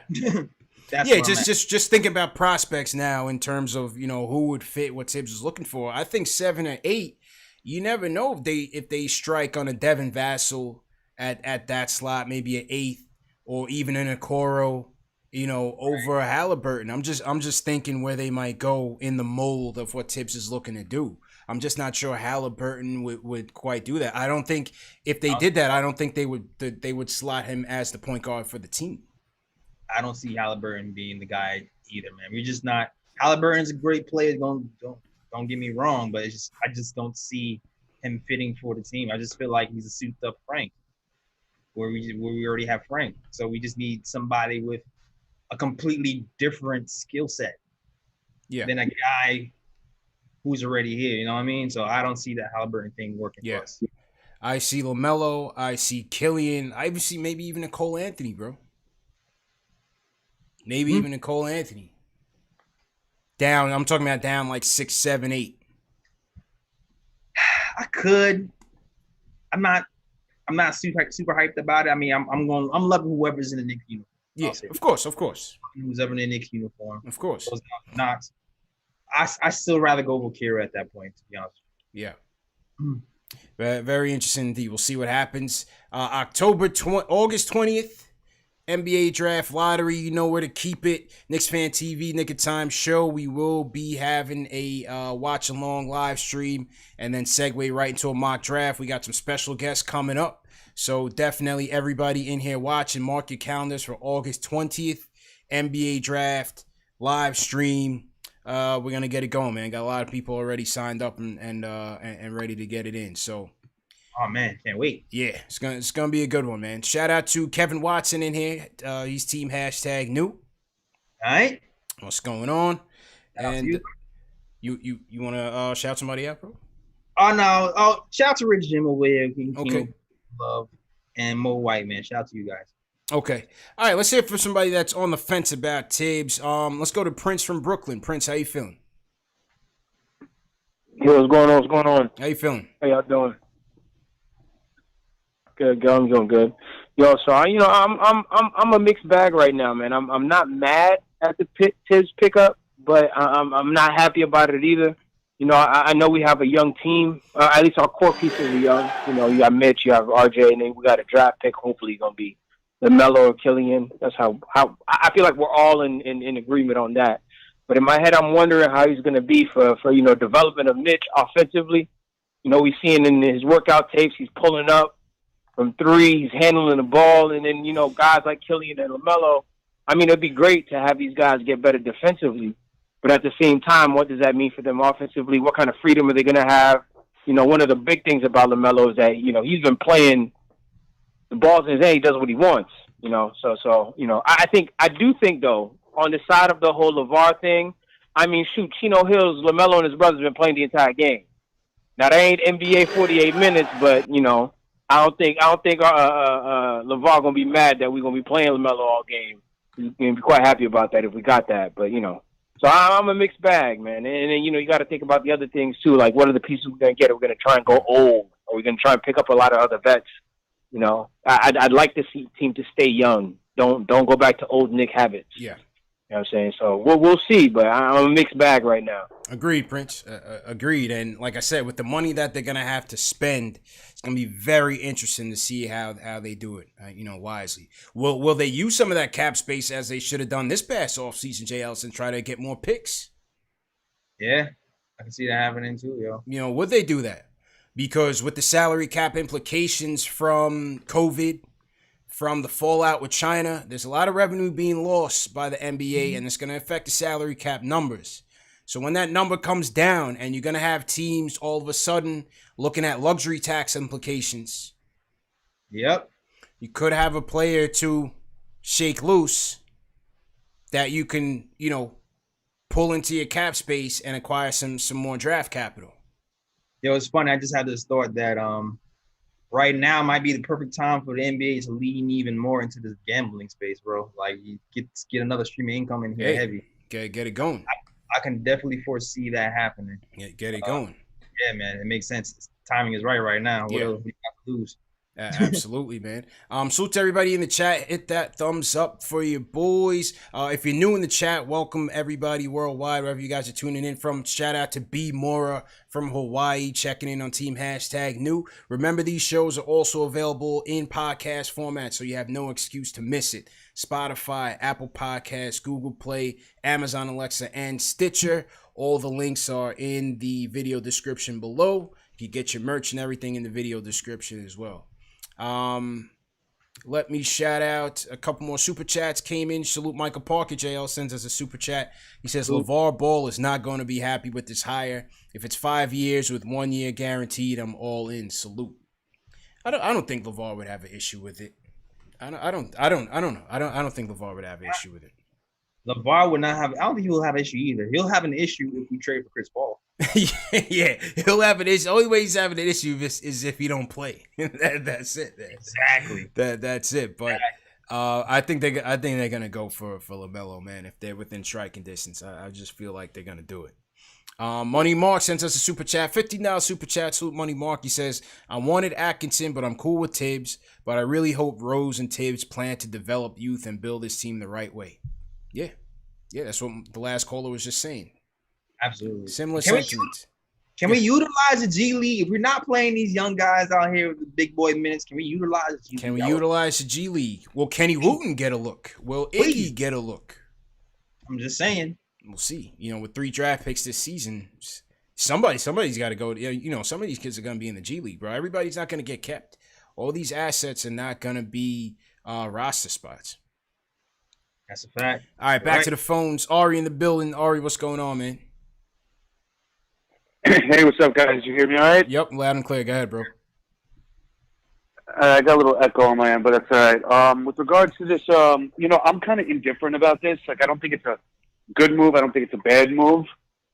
That's just thinking about prospects now in terms of, you know, who would fit what Tibbs is looking for. I think 7 or 8, you never know if they strike on a Devin Vassell at that slot, maybe an 8th, or even an Okoro, you know, over Halliburton. I'm just thinking where they might go in the mold of what Tibbs is looking to do. I'm just not sure Halliburton would quite do that. I don't think if they did that, I don't think they would slot him as the point guard for the team. I don't see Halliburton being the guy either, man. We're just not. Halliburton's a great player. Don't get me wrong, but I just don't see him fitting for the team. I just feel like he's a souped up Frank, where we already have Frank. So we just need somebody with a completely different skill set than a guy who's already here. You know what I mean? So I don't see that Halliburton thing working for us. I see LaMelo. I see Killian. I even see maybe even a Cole Anthony, bro. Maybe even a Cole Anthony. Down. I'm talking about down like 6, 7, 8. I could. I'm not super hyped about it. I mean, I'm loving whoever's in the Knicks uniform. Yeah, of course. Who's ever in the Knicks uniform. Of course. I still rather go with Kira at that point, to be honest. Yeah. Very interesting indeed. We'll see what happens. August 20th, NBA Draft Lottery. You know where to keep it. KnicksFanTV, Nick of Time show. We will be having a watch-along live stream and then segue right into a mock draft. We got some special guests coming up. So definitely everybody in here watching, mark your calendars for August 20th, NBA Draft live stream. We're gonna get it going, man. Got a lot of people already signed up and ready to get it in. So, oh man, can't wait. Yeah, it's gonna be a good one, man. Shout out to Kevin Watson in here. He's team #new. All right. What's going on? Shout and you wanna shout somebody out, bro? Oh no! Oh, shout out to Rich Jim over here. Okay. Love and Mo White, man. Shout out to you guys. Okay. All right, let's hear it for somebody that's on the fence about Tibbs. Let's go to Prince from Brooklyn. Prince, how you feeling? Yo, what's going on? How you feeling? How y'all doing? Good, I'm doing good. Yo, so I'm a mixed bag right now, man. I'm not mad at the Tibbs pickup, but I'm not happy about it either. You know, I know we have a young team. At least our core pieces are young. You know, you got Mitch, you have RJ, and then we got a draft pick. Hopefully, going to be LaMelo or Killian. That's how I feel like we're all in agreement on that. But in my head, I'm wondering how he's going to be for development of Mitch offensively. You know, we seeing in his workout tapes, he's pulling up from 3, he's handling the ball, and then, you know, guys like Killian and LaMelo. I mean, it'd be great to have these guys get better defensively. But at the same time, what does that mean for them offensively? What kind of freedom are they going to have? You know, one of the big things about LaMelo is that, you know, he's been playing the ball's in his hand. He does what he wants, you know. So you know, I do think, though, on the side of the whole LeVar thing, I mean, shoot, Chino Hills, LaMelo and his brothers have been playing the entire game. Now, they ain't NBA 48 minutes, but, you know, I don't think LeVar going to be mad that we're going to be playing LaMelo all game. He's going to be quite happy about that if we got that, but, you know. So I'm a mixed bag, man. And then, you got to think about the other things too. Like, what are the pieces we're gonna get? Are we gonna try and go old? Are we gonna try and pick up a lot of other vets? I'd like to see the team to stay young. Don't go back to old Nick habits. Yeah. You know what I'm saying? So we'll see, but I'm a mixed bag right now. Agreed, Prince. Agreed. And like I said, with the money that they're gonna have to spend, it's gonna be very interesting to see how they do it. Wisely. Will they use some of that cap space as they should have done this past offseason, J. Ellis, try to get more picks? Yeah, I can see that happening too, yo. Would they do that? Because with the salary cap implications from COVID, from the fallout with China, there's a lot of revenue being lost by the NBA, and it's going to affect the salary cap numbers. So when that number comes down and you're going to have teams all of a sudden looking at luxury tax implications. Yep. You could have a player to shake loose that you can, pull into your cap space and acquire some more draft capital. Yo, it's funny. I just had this thought that right now might be the perfect time for the NBA to lean even more into this gambling space, bro. Like, you get another stream of income in here heavy. Get it going. I can definitely foresee that happening. Get it going. Yeah, man, it makes sense. Timing is right now. What else we got to lose? Absolutely, man. Salute to everybody in the chat. Hit that thumbs up for your boys. If you're new in the chat, welcome everybody worldwide, wherever you guys are tuning in from. Shout out to B Mora from Hawaii, checking in on Team #New. Remember, these shows are also available in podcast format, so you have no excuse to miss it. Spotify, Apple Podcasts, Google Play, Amazon Alexa, and Stitcher. All the links are in the video description below. You get your merch and everything in the video description as well. Let me shout out a couple more super chats came in. Salute Michael Parker. JL sends us a super chat. He says LeVar Ball is not going to be happy with this hire. If it's 5 years with 1 year guaranteed, I'm all in. Salute. I don't think LeVar would have an issue with it. I don't know. I don't think LeVar would have an issue with it. LeVar would not have. I don't think he will have an issue either. He'll have an issue if we trade for Chris Paul. yeah, he'll have an issue. The only way he's having an issue is if he don't play. That's it. Exactly. That's it. But I think they're gonna go for LaMelo, man. If they're within striking distance, I just feel like they're gonna do it. Money Mark sends us a super chat, $15 super chat. Salute Money Mark. He says, I wanted Atkinson, but I'm cool with Tibbs. But I really hope Rose and Tibbs plan to develop youth and build this team the right way. Yeah, that's what the last caller was just saying. Absolutely. Similar sentiments. Can we utilize the G League? If we're not playing these young guys out here with the big boy minutes, can we utilize the G League? Can we utilize the G League? Will Kenny Wooten get a look? Will Iggy get a look? I'm just saying. We'll see. With 3 draft picks this season, somebody's got to go. Some of these kids are going to be in the G League, bro. Everybody's not going to get kept. All these assets are not going to be roster spots. That's a fact. All right, back to the phones. Ari in the building. Ari, what's going on, man? Hey, what's up, guys? You hear me all right? Yep, loud and clear. Go ahead, bro. I got a little echo on my end, but that's all right. With regards to this, I'm kind of indifferent about this. Like, I don't think it's a good move. I don't think it's a bad move.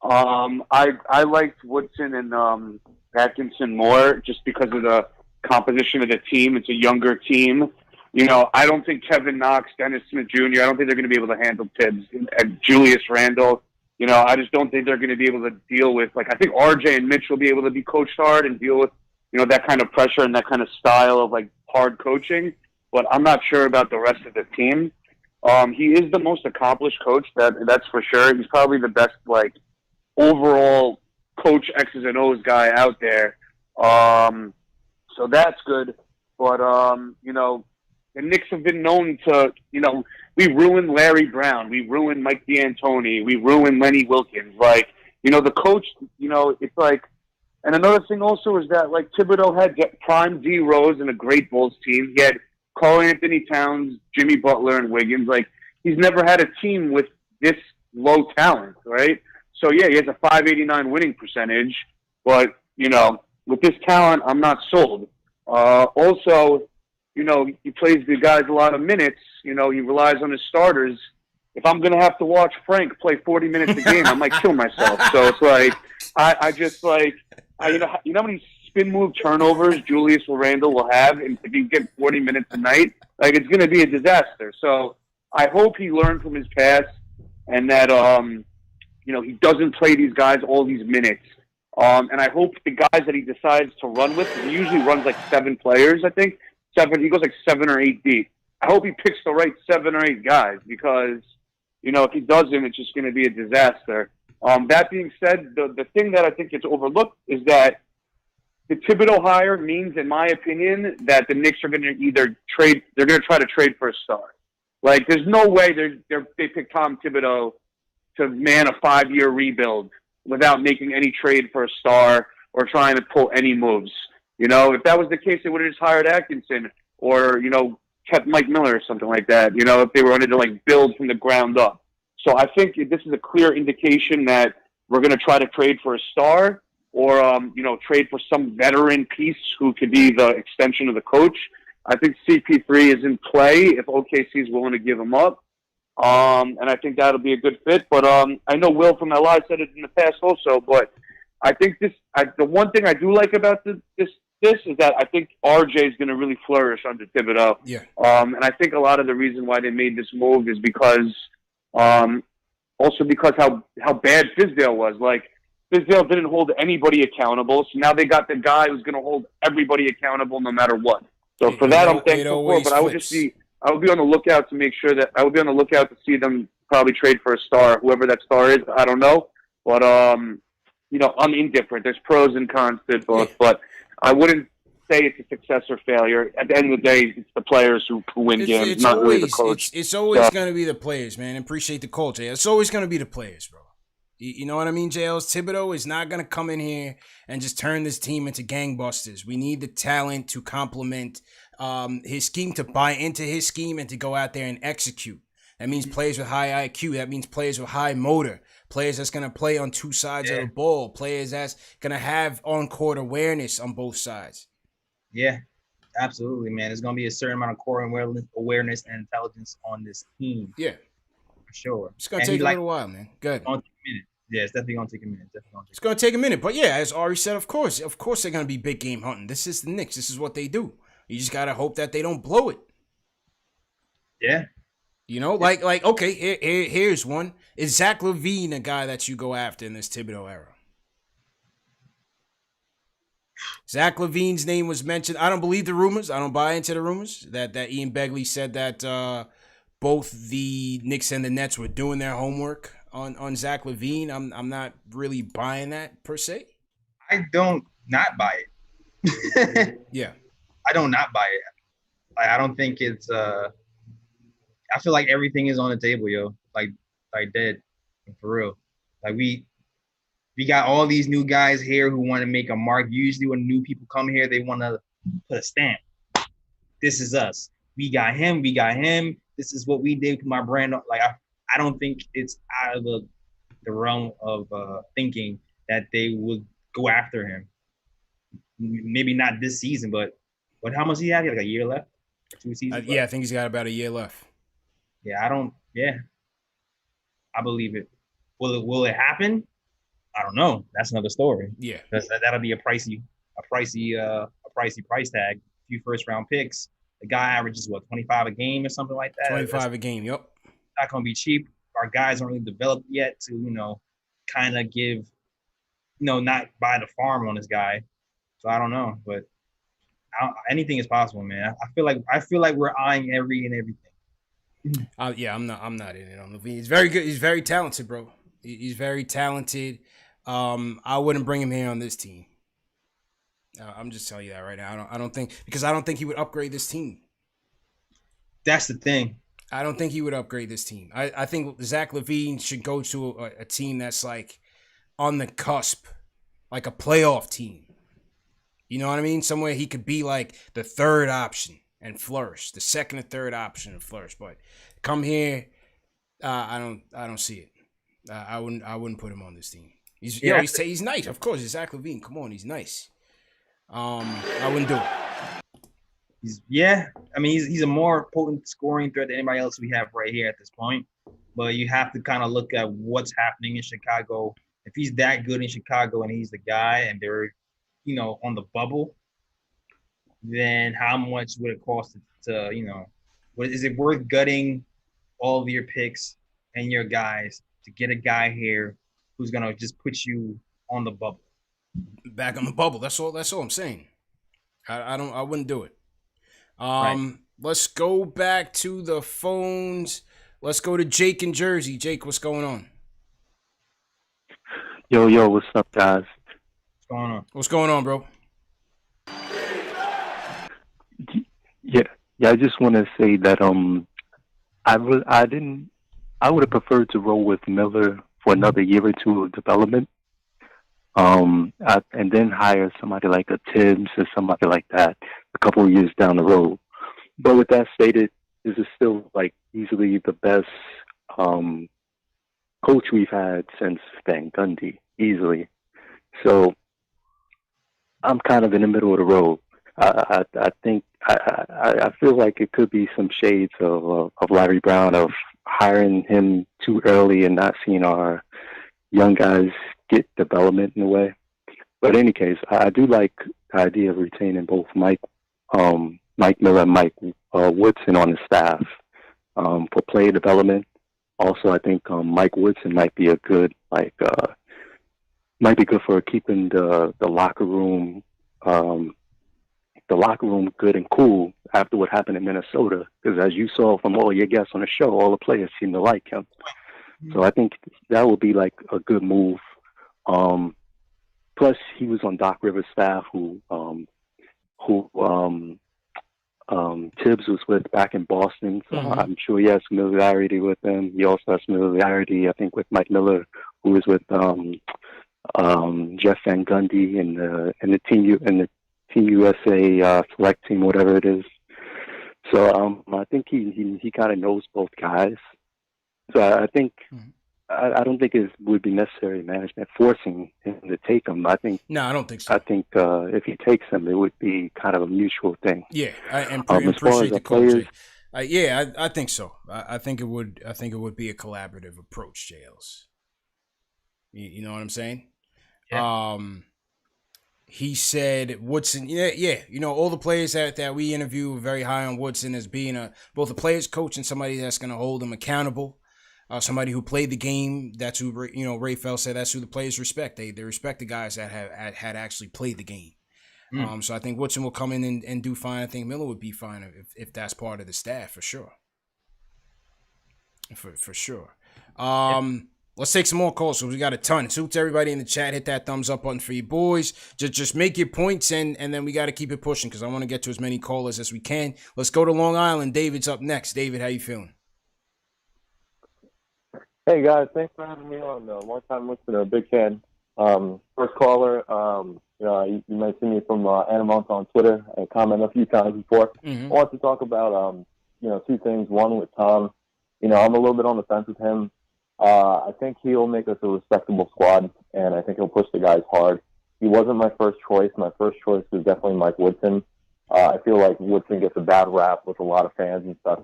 I liked Woodson and Atkinson more just because of the composition of the team. It's a younger team. I don't think Kevin Knox, Dennis Smith Jr., I don't think they're going to be able to handle Tibbs and Julius Randle. I just don't think they're going to be able to deal with, I think RJ and Mitch will be able to be coached hard and deal with, that kind of pressure and that kind of style of, hard coaching. But I'm not sure about the rest of the team. He is the most accomplished coach, that's for sure. He's probably the best, overall coach X's and O's guy out there. So that's good. But, the Knicks have been known to, we ruined Larry Brown. We ruined Mike D'Antoni. We ruined Lenny Wilkins. The coach, it's and another thing also is that, Thibodeau had prime D Rose and a great Bulls team. He had Karl Anthony Towns, Jimmy Butler, and Wiggins. He's never had a team with this low talent, right? So, yeah, he has a .589 winning percentage. But, with this talent, I'm not sold. Also, he plays the guys a lot of minutes. He relies on his starters. If I'm going to have to watch Frank play 40 minutes a game, I might kill myself. So it's I just you know how many spin move turnovers Julius Randle will have if he gets 40 minutes a night? It's going to be a disaster. So I hope he learned from his past and that, he doesn't play these guys all these minutes. And I hope the guys that he decides to run with, he usually runs like 7 players, I think. 7, he goes like 7 or 8 deep. I hope he picks the right 7 or 8 guys because, if he doesn't, it's just going to be a disaster. That being said, the thing that I think gets overlooked is that the Thibodeau hire means, in my opinion, that the Knicks are going to either trade. They're going to try to trade for a star. Like, there's no way they pick Tom Thibodeau to man a 5-year rebuild without making any trade for a star or trying to pull any moves. If that was the case, they would have just hired Atkinson or kept Mike Miller or something like that. If they wanted to like build from the ground up. So I think this is a clear indication that we're going to try to trade for a star. Or, trade for some veteran piece who could be the extension of the coach. I think CP3 is in play if OKC is willing to give him up. And I think that'll be a good fit. But I know Will from LI said it in the past also. But I think the one thing I do like about this is that I think RJ is going to really flourish under Thibodeau. Yeah. And I think a lot of the reason why they made this move is because also because how bad Fizdale was. Like, Fizdale didn't hold anybody accountable, so now they got the guy who's going to hold everybody accountable no matter what. So for that, I'm thankful for. But I would be on the lookout to make sure that I would be on the lookout to see them probably trade for a star, whoever that star is. I don't know, but I'm indifferent. There's pros and cons to both, but I wouldn't say it's a success or failure. At the end of the day, it's the players who win games, not really the coach. It's always going to be the players, man. Appreciate the call, Jay. It's always going to be the players, bro. You know what I mean, JLs? Thibodeau is not going to come in here and just turn this team into gangbusters. We need the talent to complement his scheme, to buy into his scheme, and to go out there and execute. That means players with high IQ. That means players with high motor. Players that's going to play on 2 sides of the ball. Players that's going to have on-court awareness on both sides. Yeah, absolutely, man. There's going to be a certain amount of core awareness and intelligence on this team. Yeah. For sure. It's going to take a little while, man. Good. Yeah, it's definitely going to take a minute. It's going to take a minute. But yeah, as Ari said, of course they're going to be big game hunting. This is the Knicks. This is what they do. You just got to hope that they don't blow it. Yeah. Okay, here's one. Is Zach LaVine a guy that you go after in this Thibodeau era? Zach LaVine's name was mentioned. I don't believe the rumors. I don't buy into the rumors that Ian Begley said that both the Knicks and the Nets were doing their homework on Zach LaVine. I'm not really buying that per se. I don't not buy it. Yeah. I don't not buy it. I don't think it's I feel like everything is on the table, yo. Like dead. For real. Like we got all these new guys here who want to make a mark. Usually when new people come here, they want to put a stamp. This is us. We got him. This is what we did with my brand. Like I don't think it's out of the realm of thinking that they would go after him. Maybe not this season, but how much he have? Like a year left? 2 seasons? Yeah, I think he's got about a year left. Yeah, I believe it. Will it happen? I don't know. That's another story. Yeah, that'll be a pricey price tag. A few first round picks. The guy averages 25 a game or something like that. 25 a game. Yep. Not gonna be cheap. Our guys aren't really developed yet to kind of give, not buy the farm on this guy. So I don't know, but anything is possible, man. I feel like we're eyeing everything. Yeah, I'm not in it on LaVine. He's very good. He's very talented, bro. He's very talented. I wouldn't bring him here on this team. I'm just telling you that right now. I don't think he would upgrade this team. That's the thing. I don't think he would upgrade this team. I think Zach LaVine should go to a team that's like on the cusp, like a playoff team. You know what I mean? Somewhere he could be like the third option and flourish, the second or third option and flourish. But come here, I don't see it. I wouldn't put him on this team. He's nice, of course. It's Zach LaVine. Come on, he's nice. I wouldn't do it. He's a more potent scoring threat than anybody else we have right here at this point. But you have to kind of look at what's happening in Chicago. If he's that good in Chicago and he's the guy and they're, on the bubble, then how much would it cost to is it worth gutting all of your picks and your guys to get a guy here who's gonna just put you on the bubble. Back on the bubble. That's all I'm saying. I wouldn't do it. Right. Let's go back to the phones. Let's go to Jake in Jersey. Jake, what's going on? Yo, what's up, guys? What's going on? What's going on, bro? Yeah, I just want to say that I would have preferred to roll with Miller for another year or two of development, and then hire somebody like a Tibbs or somebody like that a couple of years down the road. But with that stated, this is still like easily the best coach we've had since Van Gundy, easily. So I'm kind of in the middle of the road. I think I feel like it could be some shades of Larry Brown, of hiring him too early and not seeing our young guys get development in a way. But in any case, I do like the idea of retaining both Mike Miller and Mike Woodson on the staff for player development. Also, I think Mike Woodson might be a good might be good for keeping the locker room good and cool after what happened in Minnesota. Because as you saw from all your guests on the show, all the players seem to like him. So I think that would be like a good move. Plus, he was on Doc Rivers' staff, who Tibbs was with back in Boston. So I'm sure he has familiarity with them. He also has familiarity, I think, with Mike Miller, who was with Jeff Van Gundy and the Team USA select team, whatever it is. So I think he kind of knows both guys. So I think I don't think it would be necessary management forcing him to take him. I think I don't think so. I think if he takes him, it would be kind of a mutual thing. Yeah, I as far appreciate as the players, coach. I think so. I think it would be a collaborative approach, JLs. You know what I'm saying? Yeah. He said Woodson. Yeah. You know, all the players that we interview were very high on Woodson as being both a player's coach and somebody that's going to hold him accountable. Somebody who played the game. That's who Ray Fell said. That's who the players respect. They respect the guys that had actually played the game. So I think Woodson will come in and do fine. I think Miller would be fine if that's part of the staff for sure. For sure. Let's take some more calls. So we got a ton. So to everybody in the chat, hit that thumbs up button for you boys. Just make your points and then we got to keep it pushing because I want to get to as many callers as we can. Let's go to Long Island. David's up next. David, how you feeling? Hey guys, thanks for having me on. Long time listener, big fan. First caller. You might see me from Anamont on Twitter. I commented a few times before. I want to talk about two things. One with Tom. I'm a little bit on the fence with him. I think he'll make us a respectable squad, and I think he'll push the guys hard. He wasn't my first choice. My first choice was definitely Mike Woodson. I feel like Woodson gets a bad rap with a lot of fans and stuff.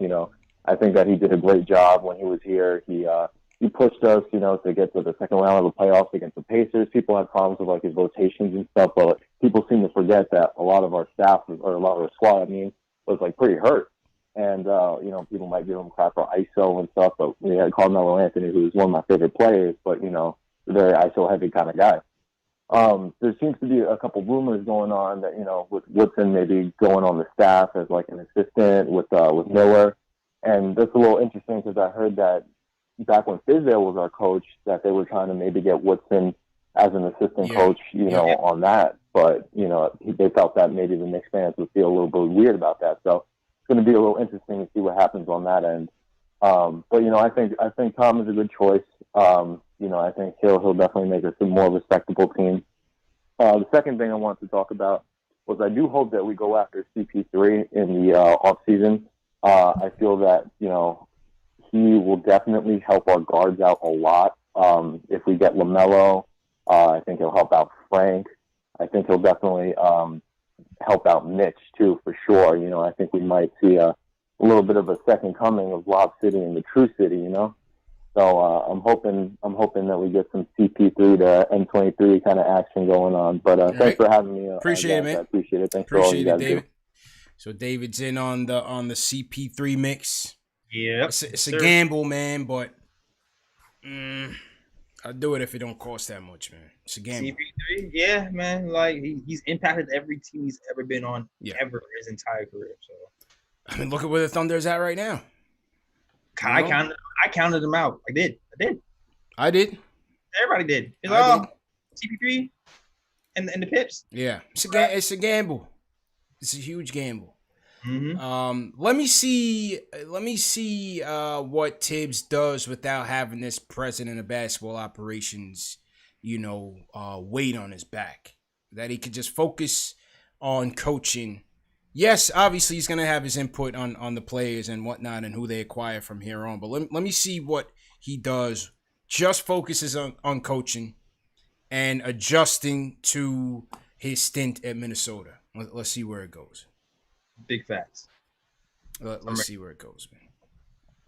I think that he did a great job when he was here. He pushed us, to get to the second round of the playoffs against the Pacers. People had problems with like his rotations and stuff, but people seem to forget that a lot of our staff, or a lot of our squad, was like pretty hurt. And, people might give him crap for ISO and stuff, but we had Carmelo Anthony, who's one of my favorite players, but, a very ISO-heavy kind of guy. There seems to be a couple rumors going on that, with Woodson maybe going on the staff as like an assistant with Miller. And that's a little interesting because I heard that back when Thibodeau was our coach, that they were trying to maybe get Woodson as an assistant coach, on that. But, they felt that maybe the Knicks fans would feel a little bit weird about that. So it's going to be a little interesting to see what happens on that end. But I think Tom is a good choice. I think he'll definitely make us a more respectable team. The second thing I wanted to talk about was I do hope that we go after CP3 in the off season. I feel that he will definitely help our guards out a lot. If we get LaMelo, I think he'll help out Frank. I think he'll definitely help out Mitch too, for sure. I think we might see a little bit of a second coming of Lob City and the True City. So I'm hoping that we get some CP3 to M23 kind of action going on. But thanks for having me. Appreciate it, man. I appreciate it. Thanks for all you guys David. do. So David's in on the CP3 mix. Yeah, it's a gamble, man, but I'd do it if it don't cost that much, man. It's a gamble. CP3, yeah, man. Like he's impacted every team he's ever been on ever his entire career. So I mean, look at where the Thunder is at right now. I counted them out. I did. Everybody did. It's CP3 and the Pips. Yeah, it's a gamble. It's a huge gamble. Mm-hmm. Let me see what Tibbs does without having this president of basketball operations, weight on his back. That he could just focus on coaching. Yes, obviously he's gonna have his input on the players and whatnot and who they acquire from here on. But let me see what he does. Just focuses on coaching and adjusting to his stint at Minnesota. Let's see where it goes. Big facts. Let's see where it goes, man.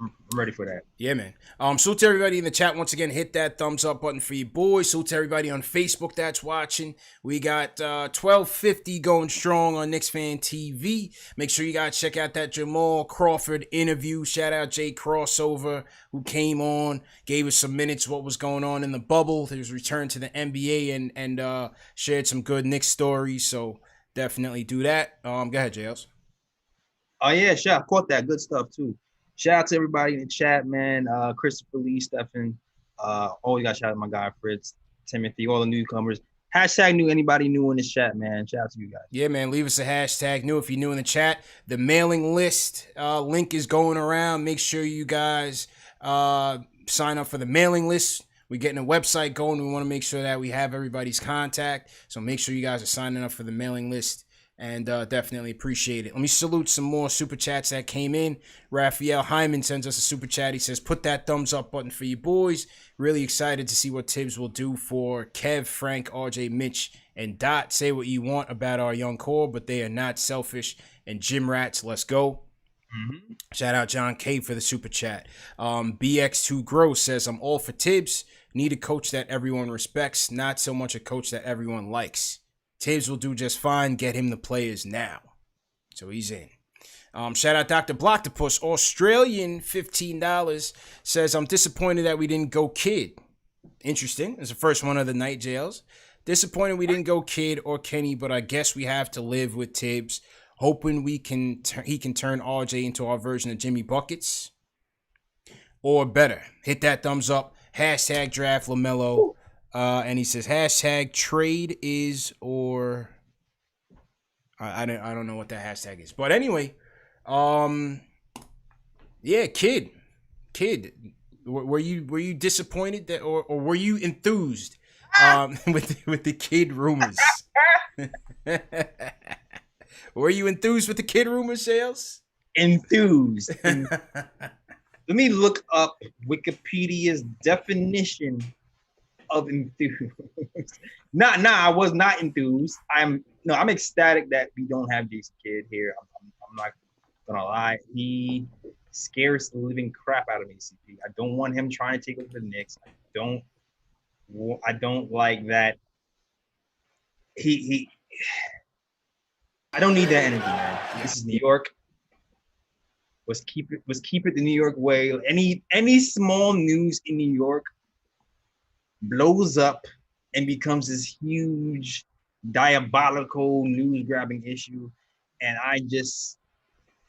I'm ready for that. Yeah, man. Salute to everybody in the chat. Once again, hit that thumbs up button for you boys. Salute to everybody on Facebook that's watching. We got 1250 going strong on KnicksFanTV. Make sure you guys check out that Jamal Crawford interview. Shout out Jay Crossover, who came on, gave us some minutes what was going on in the bubble. His return to the NBA and shared some good Knicks stories. So definitely do that. Go ahead, JLs. Oh yeah, I caught that good stuff too. Shout out to everybody in the chat, man. Christopher Lee, Stephen. Always got shout out to my guy Fritz, Timothy, all the newcomers. Hashtag new anybody new in the chat, man. Shout out to you guys. Yeah, man. Leave us a hashtag new if you're new in the chat. The mailing list link is going around. Make sure you guys sign up for the mailing list. We're getting a website going. We want to make sure that we have everybody's contact. So make sure you guys are signing up for the mailing list. And definitely appreciate it. Let me salute some more super chats that came in. Raphael Hyman sends us a super chat. He says, put that thumbs up button for you boys. Really excited to see what Tibbs will do for Kev, Frank, RJ, Mitch, and Dot. Say what you want about our young core, but they are not selfish and gym rats. Let's go. Mm-hmm. Shout out John K for the super chat. BX2 Gross says, I'm all for Tibbs. Need a coach that everyone respects, not so much a coach that everyone likes. Tibbs will do just fine. Get him the players now. So he's in. Shout out Dr. Blocktopus. Australian $15 says, I'm disappointed that we didn't go Kid. Interesting. It's the first one of the night, jails. Disappointed we didn't go Kid or Kenny, but I guess we have to live with Tibbs. Hoping he can turn RJ into our version of Jimmy Buckets. Or better. Hit that thumbs up. Hashtag draft LaMelo. And he says, hashtag trade is or I don't know what that hashtag is. But anyway, yeah, Kid. Were you disappointed that or were you enthused with the Kid rumors? Were you enthused with the Kid rumors, Sales? Enthused. Let me look up Wikipedia's definition of enthused. I was not enthused. I'm ecstatic that we don't have Jason Kidd here. I'm not gonna lie. He scares the living crap out of me, CP. I don't want him trying to take over the Knicks. I don't like that. I don't need that energy, man. This is New York. Let's keep it the New York way. Any small news in New York blows up and becomes this huge diabolical news grabbing issue. And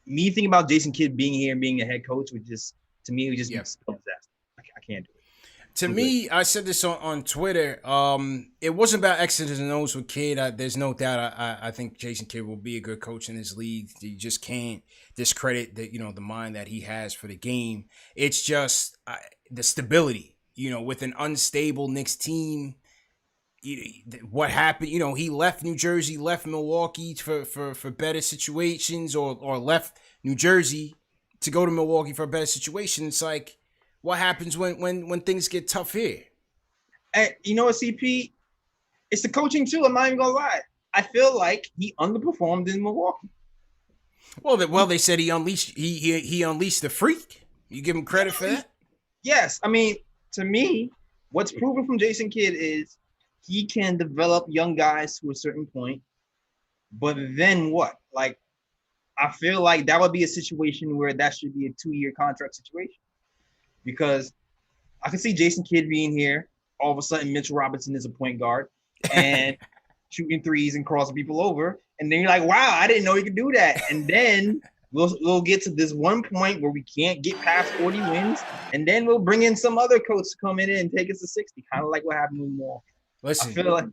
me thinking about Jason Kidd being here and being a head coach would just be a disaster. I can't do it. To me, I said this on Twitter. It wasn't about X's and O's with Kidd. There's no doubt. I think Jason Kidd will be a good coach in this league. You just can't discredit the mind that he has for the game. It's just the stability. With an unstable Knicks team, what happened? He left New Jersey, left Milwaukee for better situations, or left New Jersey to go to Milwaukee for a better situation. It's like, what happens when things get tough here? And you know what, CP? It's the coaching too. I'm not even gonna lie. I feel like he underperformed in Milwaukee. Well, they said he unleashed the freak. You give him credit for that? Yes, I mean. To me, what's proven from Jason Kidd is he can develop young guys to a certain point, but then what? Like, I feel like that would be a situation where that should be a 2-year contract situation, because I can see Jason Kidd being here, all of a sudden Mitchell Robinson is a point guard and shooting threes and crossing people over. And then you're like, wow, I didn't know he could do that. And then we'll get to this one point where we can't get past 40 wins, and then we'll bring in some other coach to come in and take us to 60, kind of like what happened with Milwaukee. Listen, I feel like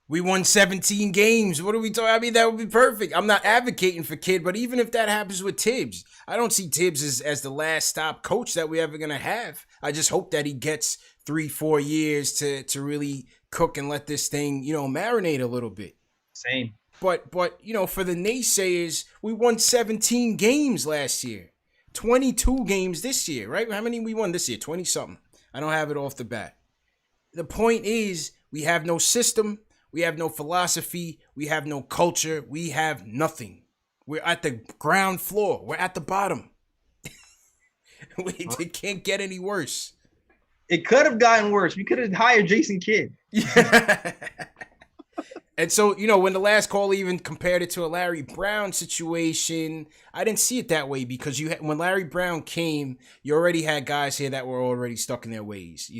we won 17 games. What are we talking? I mean, that would be perfect. I'm not advocating for Kidd, but even if that happens with Tibbs, I don't see Tibbs as the last stop coach that we're ever going to have. I just hope that he gets 3-4 years to really cook and let this thing, marinate a little bit. Same. But for the naysayers, we won 17 games last year. 22 games this year, right? How many we won this year? 20-something. I don't have it off the bat. The point is, we have no system. We have no philosophy. We have no culture. We have nothing. We're at the ground floor. We're at the bottom. It can't get any worse. It could have gotten worse. We could have hired Jason Kidd. And so, when the last call even compared it to a Larry Brown situation, I didn't see it that way because when Larry Brown came, you already had guys here that were already stuck in their ways.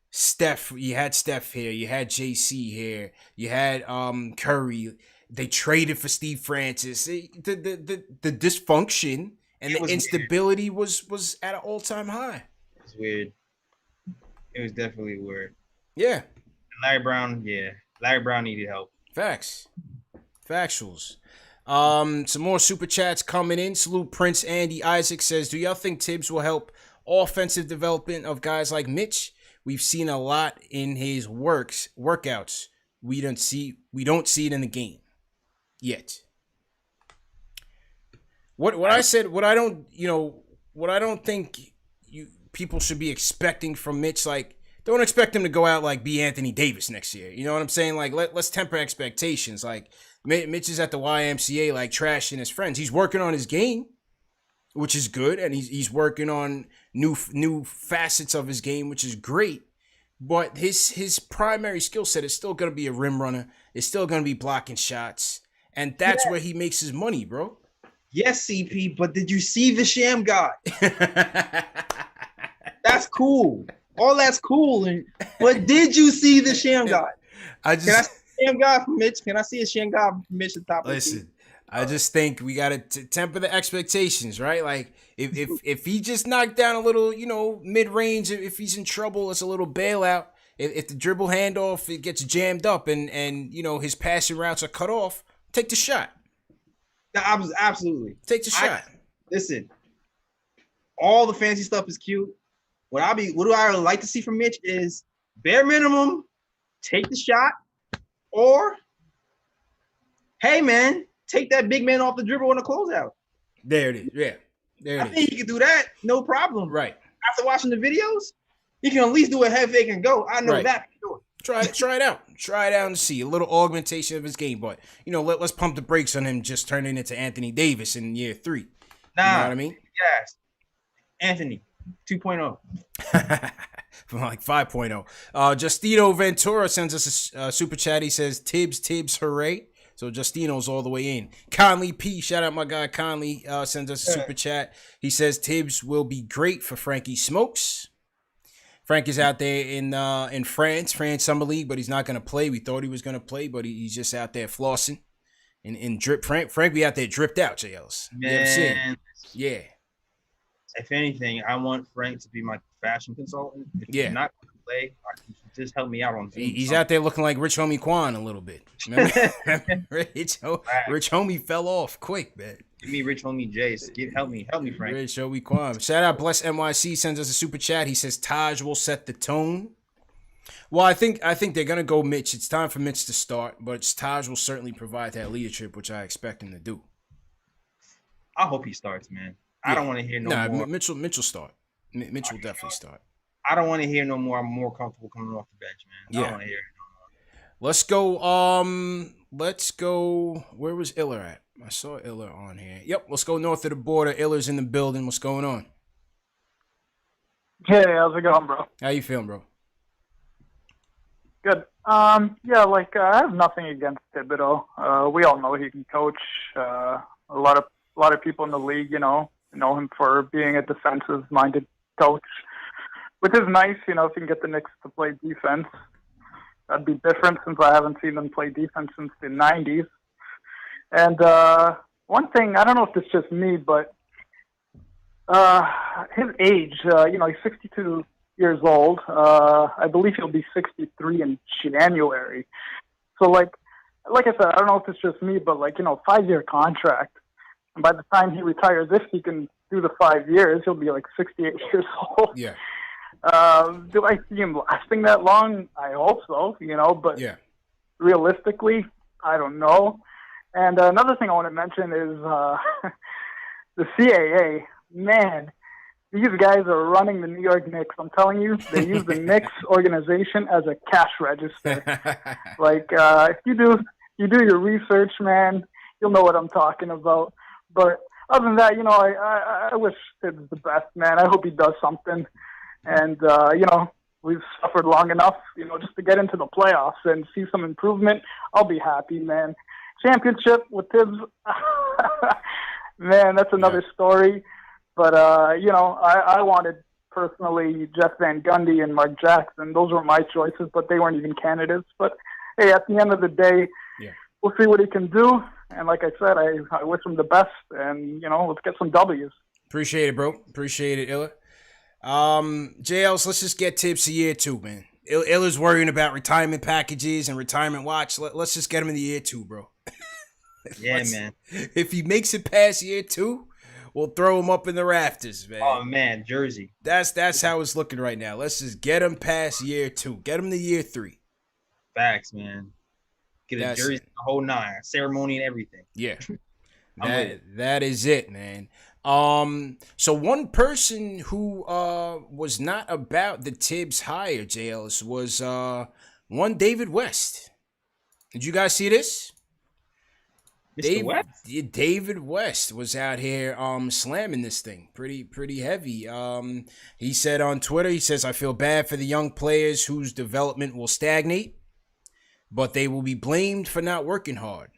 Steph, you had Steph here, you had JC here, you had Curry. They traded for Steve Francis. The dysfunction and the instability was at an all-time high. It was weird. It was definitely weird. Yeah. Larry Brown needed help. Facts. Factuals. Some more super chats coming in. Salute Prince Andy Isaac says, do y'all think Tibbs will help offensive development of guys like Mitch? We've seen a lot in his workouts. We don't see it in the game yet. What I said, what I don't think people should be expecting from Mitch, like, don't expect him to go out like be Anthony Davis next year. You know what I'm saying? Like, let's temper expectations. Like, Mitch is at the YMCA, like, trashing his friends. He's working on his game, which is good, and he's working on new facets of his game, which is great. But his primary skill set is still going to be a rim runner. It's still going to be blocking shots, and that's where he makes his money, bro. Yes, CP, but did you see the Sham God? That's cool. All that's cool, but did you see the Sham God? Can I see a Sham God from Mitch? Can I see a Sham God from Mitch at the top of the team? I just think we gotta temper the expectations, right? Like if he just knocked down a little, mid range, if he's in trouble, it's a little bailout. If the dribble handoff it gets jammed up and his passing routes are cut off, take the shot. Absolutely take the shot. Listen, all the fancy stuff is cute. What do I like to see from Mitch is bare minimum, take the shot, or hey man, take that big man off the dribble on a closeout. There it is. Yeah. I think he can do that, no problem. Right. After watching the videos, he can at least do a head fake and go. I know right. that. He can do it. Try it out. Try it out and see a little augmentation of his game. But let's pump the brakes on him just turning into Anthony Davis in year 3. Nah, you know what I mean? Yes. Anthony 2.0. From like 5.0. Justino Ventura sends us a super chat. He says, Tibbs, hooray. So Justino's all the way in. Conley P, shout out my guy Conley, sends us a super chat. He says Tibbs will be great for Frankie Smokes. Frank is out there in France Summer League, but he's not going to play. We thought he was going to play, but he's just out there flossing and drip. Frank be out there dripped out, JLs. Man. Yeah. If anything, I want Frank to be my fashion consultant. If he's not going to play, just help me out on Zoom. He's out there looking like Rich Homie Quan a little bit. Remember? Rich Homie fell off quick, man. Give me Rich Homie Jace. Help me, Frank. Rich Homie Quan. Shout out Bless NYC sends us a super chat. He says Taj will set the tone. Well, I think they're gonna go Mitch. It's time for Mitch to start, but Taj will certainly provide that leadership, which I expect him to do. I hope he starts, man. I don't want to hear no more. Mitchell start. Mitch will definitely start. I don't want to hear no more. I'm more comfortable coming off the bench, man. I don't want to hear it no more. Let's go. Where was Iller at? I saw Iller on here. Yep, let's go north of the border. Iller's in the building. What's going on? Hey, how's it going, bro? How you feeling, bro? Good. I have nothing against Thibodeau. We all know he can coach. A lot of people in the league, know him for being a defensive-minded coach. which is nice, if you can get the Knicks to play defense. That'd be different since I haven't seen them play defense since the 90s. And one thing, I don't know if it's just me, but his age, he's 62 years old. I believe he'll be 63 in January. So, like I said, I don't know if it's just me, but 5-year contract. And by the time he retires, if he can do the 5 years, he'll be 68 years old. Yeah. Do I see him lasting that long? I hope so, but realistically, I don't know. And another thing I want to mention is the CAA. Man, these guys are running the New York Knicks. I'm telling you, they use the Knicks organization as a cash register. If you do your research, man, you'll know what I'm talking about. But other than that, I wish Tibbs the best, man. I hope he does something. And, we've suffered long enough, just to get into the playoffs and see some improvement. I'll be happy, man. Championship with Tibbs, man, that's another story. But, I wanted personally Jeff Van Gundy and Mark Jackson. Those were my choices, but they weren't even candidates. But, hey, at the end of the day, we'll see what he can do. And like I said, I wish him the best. And, let's get some W's. Appreciate it, bro. Appreciate it, Illa. JLs, let's just get Tibbs a year 2, man. Illa's worrying about retirement packages and retirement watch. Let's just get him in the year 2, bro. Yeah, man. If he makes it past year 2, we'll throw him up in the rafters, man. Oh man, Jersey. That's how it's looking right now. Let's just get him past year 2. Get him to year 3. Facts, man. Get a jersey, the whole 9, ceremony and everything. Yeah. that is it, man. So one person who was not about the Tibbs hire, JLs, was one David West. Did you guys see this? David West was out here slamming this thing pretty heavy. He said on Twitter, he says, I feel bad for the young players whose development will stagnate, but they will be blamed for not working hard.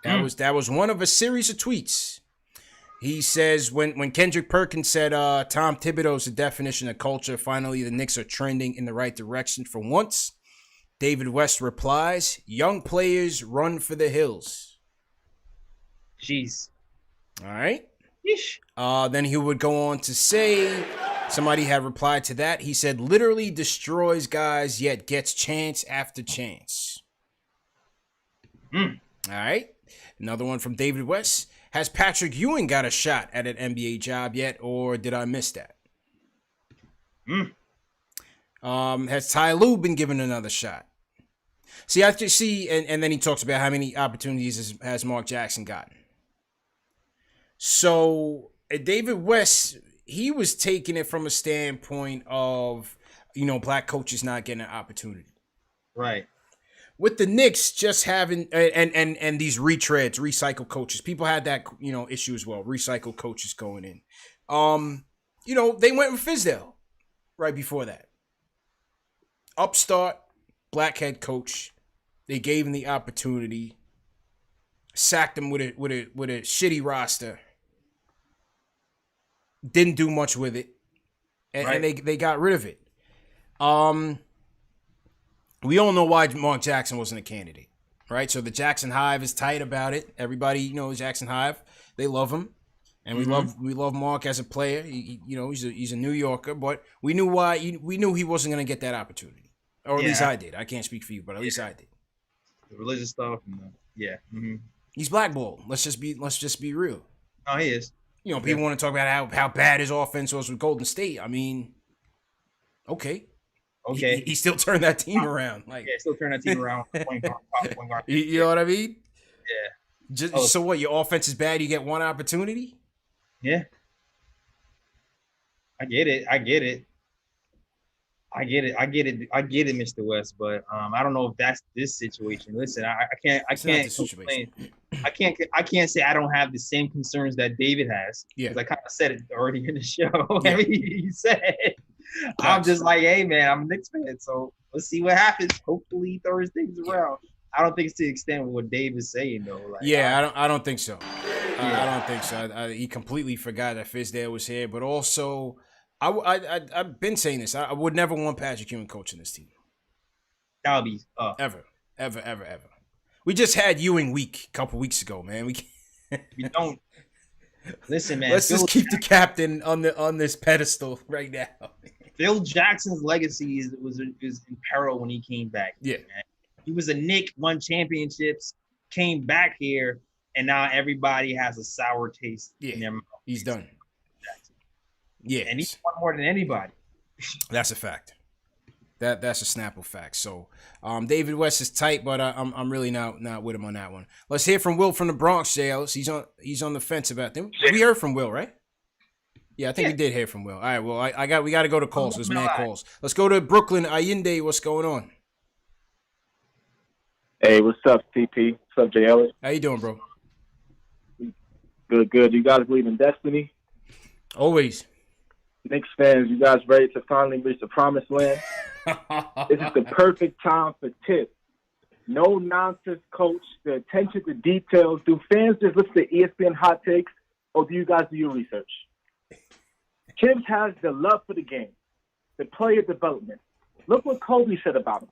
That was one of a series of tweets. He says when Kendrick Perkins said Tom Thibodeau is the definition of culture, finally the Knicks are trending in the right direction for once. David West replies, young players run for the hills. Jeez. All right. Yeesh. Then he would go on to say, somebody had replied to that. He said, literally destroys guys, yet gets chance after chance. All right. Another one from David West. Has Patrick Ewing got a shot at an NBA job yet, or did I miss that? Has Ty Lue been given another shot? See, I just see, and then he talks about how many opportunities has Mark Jackson gotten. So David West, he was taking it from a standpoint of, black coaches not getting an opportunity. Right. With the Knicks just having and these retreads, recycle coaches, people had that issue as well. Recycle coaches going in. They went with Fizdale right before that. Upstart, black head coach. They gave him the opportunity. Sacked him with a shitty roster. Didn't do much with it, and they got rid of it. We all know why Mark Jackson wasn't a candidate, right? So the Jackson Hive is tight about it. Everybody knows Jackson Hive. They love him, and we love Mark as a player. He's a New Yorker, but we knew why. We knew he wasn't going to get that opportunity, or at least I did. I can't speak for you, but at least I did. The religious stuff, He's blackballed. Let's just be real. Oh, he is. People want to talk about how bad his offense was with Golden State. I mean, okay. He still turned that team around. Still turned that team around. Point guard. You know what I mean? Yeah. So what? Your offense is bad. You get one opportunity. Yeah. I get it, Mr. West. But I don't know if that's this situation. Listen, I can't complain. I can't say I don't have the same concerns that David has. Yeah. Because I kind of said it already in the show. Yeah. He said. I'm just like, hey man, I'm a Knicks fan, so let's see what happens. Hopefully he throws things around. I don't think it's to the extent of what Dave is saying though. I don't think so. I don't think so. He completely forgot that Fizdale was here, but also I've been saying this. I would never want Patrick Ewing coaching this team. That'll be ever. We just had Ewing week a couple weeks ago, man. We don't listen, man. Let's just keep the captain on this pedestal right now. Phil Jackson's legacy is in peril when he came back. Yeah, man. He was a Knick, won championships, came back here, and now everybody has a sour taste in their mouth. He's done. Yeah, and he's won more than anybody. That's a fact. That's a Snapple fact. So, David West is tight, but I'm really not with him on that one. Let's hear from Will from the Bronx, JLS. He's on the fence about them. We heard from Will, right? Yeah, I think we did hear from Will. All right, well, we got to go to calls. There's mad calls. Let's go to Brooklyn. Allende, what's going on? Hey, what's up, CP? What's up, JLS? How you doing, bro? Good. You guys believe in destiny? Always. Knicks fans, you guys ready to finally reach the promised land? This is the perfect time for tips. No nonsense, coach. The attention to details. Do fans just listen to ESPN hot takes, or do you guys do your research? Tibbs has the love for the game, the player development. Look what Kobe said about him.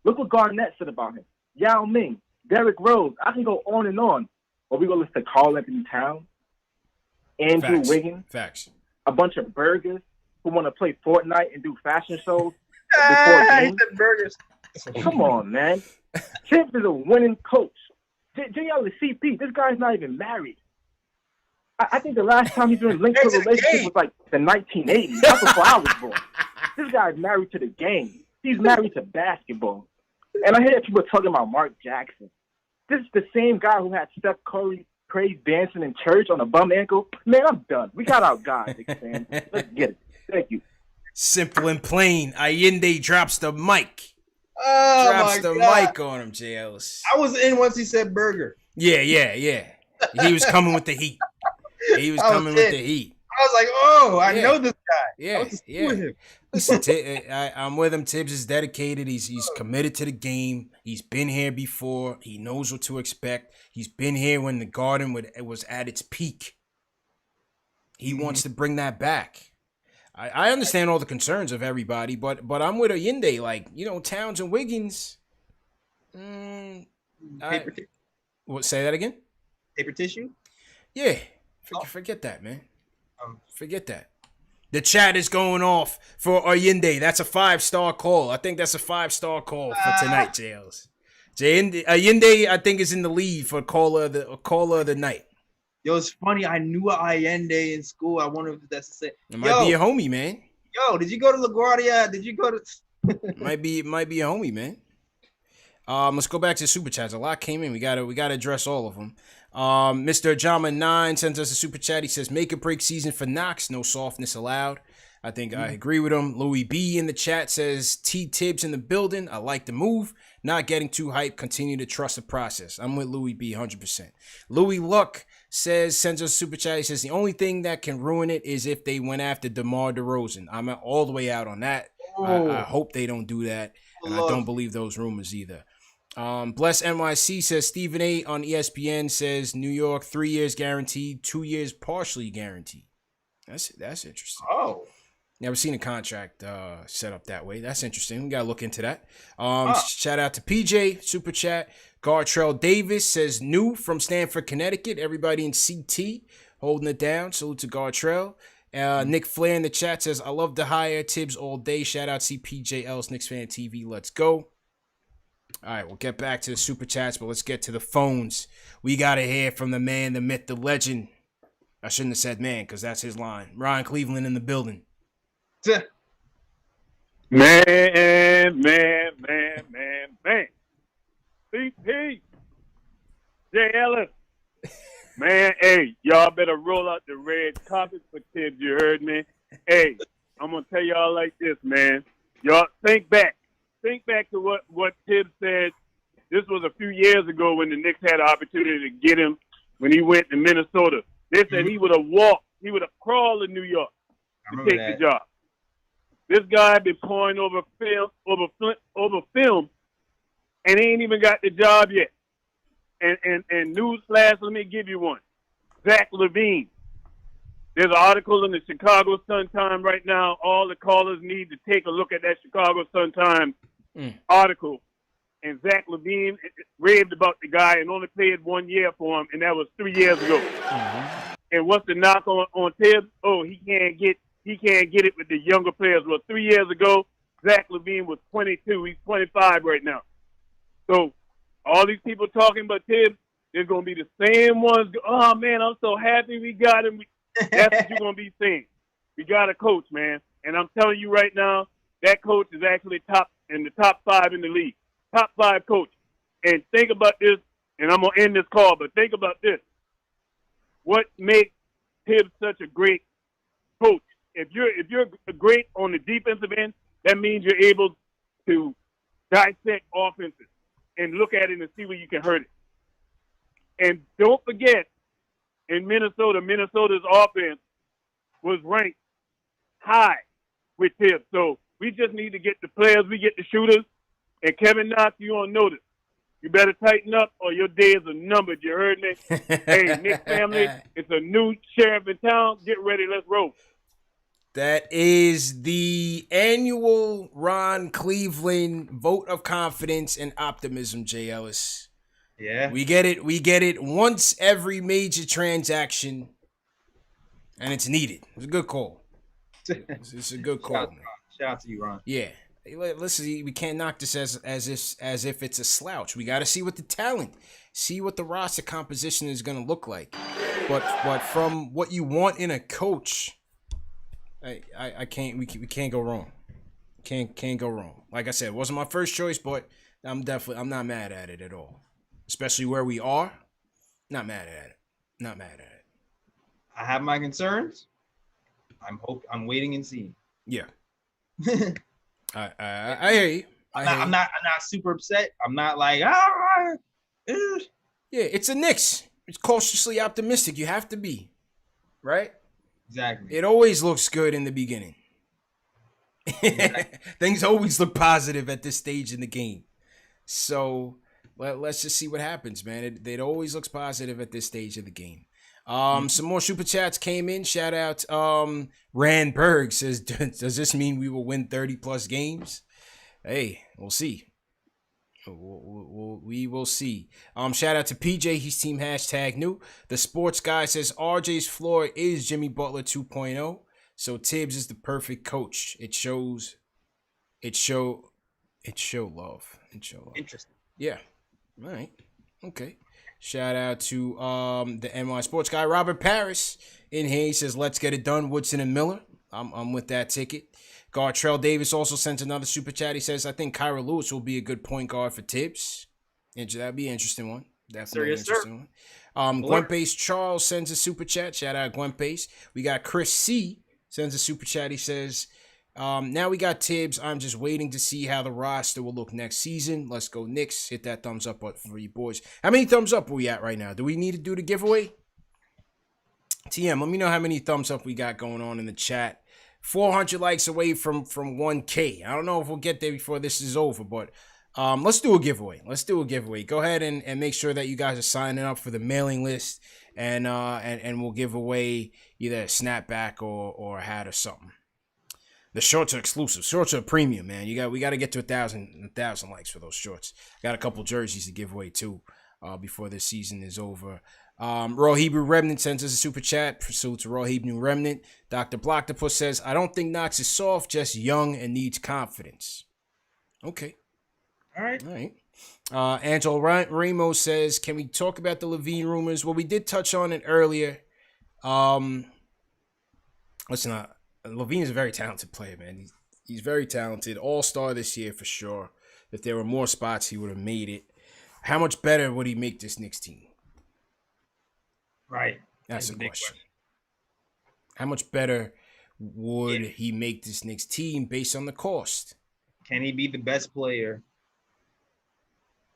Look what Garnett said about him. Yao Ming, Derrick Rose. I can go on and on. Or we go listen to Karl Anthony Towns, Andrew Wiggins. Facts. A bunch of burgers who want to play Fortnite and do fashion shows before games. Burgers. Come on, man. Tibbs is a winning coach. JL is CP. This guy's not even married. I think the last time he's been linked to a relationship was like the 1980s. That's before I was born. This guy's married to the game. He's married to basketball. And I hear people talking about Mark Jackson. This is the same guy who had Steph Curry praise dancing in church on a bum ankle. Man, I'm done. We got our guys, man. Let's get it. Thank you. Simple and plain. Allende drops the mic. Oh, drops the God. mic on him, JLS. I was in once he said burger. Yeah. He was coming with the heat. He was coming with the heat. I was like, oh, I know this guy. Yeah. With him. Listen, I'm with him. Tibbs is dedicated. He's committed to the game. He's been here before. He knows what to expect. He's been here when the Garden was at its peak. He wants to bring that back. I understand all the concerns of everybody, but I'm with Allende. Like, Towns and Wiggins. What? Say that again? Paper tissue? Yeah. Forget that, man. Forget that. The chat is going off for Allende. That's a 5-star call. I think that's a 5-star call for tonight, JLs. Allende, I think, is in the lead for caller of the night. Yo, it's funny. I knew Allende in school. I wonder if that's the same. It might be a homie, man. Yo, did you go to LaGuardia? Did you go to? might be a homie, man. Let's go back to super chats. A lot came in. We gotta address all of them. Mr. Jama 9 sends us a super chat. He says, make or break season for Knox. No softness allowed. I think I agree with him. Louis B in the chat says, T Tibbs in the building. I like the move. Not getting too hyped. Continue to trust the process. I'm with Louis B 100%. Louis Luck sends us a super chat. He says, the only thing that can ruin it is if they went after DeMar DeRozan. I'm all the way out on that. I hope they don't do that. And I don't believe those rumors either. Bless NYC says Stephen A on ESPN says New York 3 years guaranteed, 2 years partially guaranteed. That's interesting. Oh, never seen a contract set up that way. That's interesting. We gotta look into that. Shout out to PJ super chat. Gartrell Davis says new from Stamford, Connecticut. Everybody in CT holding it down. Salute to Gartrell. Nick Flair in the chat says I love the hire Tibbs all day. Shout out CPJL's KnicksFanTV. Let's go. All right, we'll get back to the super chats, but let's get to the phones. We got to hear from the man, the myth, the legend. I shouldn't have said man because that's his line. Ryan Cleveland in the building. Man. CP. J. Ellis. Man, hey, y'all better roll out the red carpet for Tibbs, you heard me? Hey, I'm going to tell y'all like this, man. Y'all think back. Think back to what Tibbs said. This was a few years ago when the Knicks had the opportunity to get him when he went to Minnesota. They said he would have walked, he would have crawled to New York to take the job. This guy had been pouring over film, and he ain't even got the job yet. And newsflash, let me give you one. Zach LaVine. There's an article in the Chicago Sun-Times right now. All the callers need to take a look at that Chicago Sun-Times article. And Zach LaVine raved about the guy and only played 1 year for him, and that was 3 years ago. And what's the knock on Tibbs? Oh, he can't get it with the younger players. Well, 3 years ago, Zach LaVine was 22. He's 25 right now. So all these people talking about Tibbs, there's going to be the same ones. Oh, man, I'm so happy we got him. That's what you're going to be saying. We got a coach, man. And I'm telling you right now, that coach is actually in the top 5 in the league. Top 5 coach. And think about this, and I'm going to end this call, but think about this. What makes Tibbs such a great coach? If you're great on the defensive end, that means you're able to dissect offenses and look at it and see where you can hurt it. And don't forget, in Minnesota's offense was ranked high with Tibbs. So we just need to get the players, we get the shooters, and Kevin Knox, you on notice. You better tighten up or your days are numbered. You heard me? Hey, Knicks family, it's a new sheriff in town. Get ready. Let's roll. That is the annual Ron Cleveland vote of confidence and optimism, Jay Ellis. Yeah. We get it. We get it once every major transaction, and it's needed. It's a good call. It's a good call, man. Shout out to you, Ron. Yeah. Hey, listen, we can't knock this as if it's a slouch. We got to see what the talent, see what the roster composition is going to look like. But from what you want in a coach, I can't. We can't go wrong. Can't go wrong. Like I said, it wasn't my first choice, but I'm not mad at it at all. Especially where we are, not mad at it. Not mad at it. I have my concerns. I'm waiting and seeing. Yeah. I hear you. I'm not super upset. I'm not like yeah. It's a Knicks. It's cautiously optimistic. You have to be, right? Exactly. It always looks good in the beginning. Things always look positive at this stage in the game. So let's just see what happens, man. It always looks positive at this stage of the game. Some more super chats came in. Shout out Rand Berg says, does this mean we will win 30 plus games? Hey, we'll see. We will see. Shout out to PJ. He's team #new. The sports guy says RJ's floor is Jimmy Butler 2.0. So Tibbs is the perfect coach. It shows love. Interesting. Yeah. All right. Okay. Shout out to the NY Sports guy, Robert Paris. In here, he says, let's get it done, Woodson and Miller. I'm with that ticket. Gartrell Davis also sent another super chat. He says, I think Kyra Lewis will be a good point guard for Tibbs. That'd be an interesting one. Definitely an interesting one. Gwen Pace Charles sends a super chat. Shout out Gwen Pace. We got Chris C. sends a super chat. He says, now we got Tibbs. I'm just waiting to see how the roster will look next season. Let's go Knicks. Hit that thumbs up for you boys. How many thumbs up are we at right now? Do we need to do the giveaway? TM, let me know how many thumbs up we got going on in the chat. 400 likes away from 1K. I don't know if we'll get there before this is over, but let's do a giveaway. Go ahead and make sure that you guys are signing up for the mailing list, and we'll give away either a snapback or a hat or something. The shorts are exclusive. Shorts are premium, man. We got to get to 1,000 likes for those shorts. Got a couple jerseys to give away too before this season is over. Raw Hebrew Remnant sends us a super chat. Pursuit to Raw Hebrew Remnant. Dr. Blocktopus says, I don't think Knox is soft, just young and needs confidence. Okay. All right. Angelo Ramos says, can we talk about the Levine rumors? Well, we did touch on it earlier. Listen, Levine is a very talented player, man. He's very talented. All-star this year for sure. If there were more spots, he would have made it. How much better would he make this Knicks team? Right. That's a question. How much better would he make this Knicks team based on the cost? Can he be the best player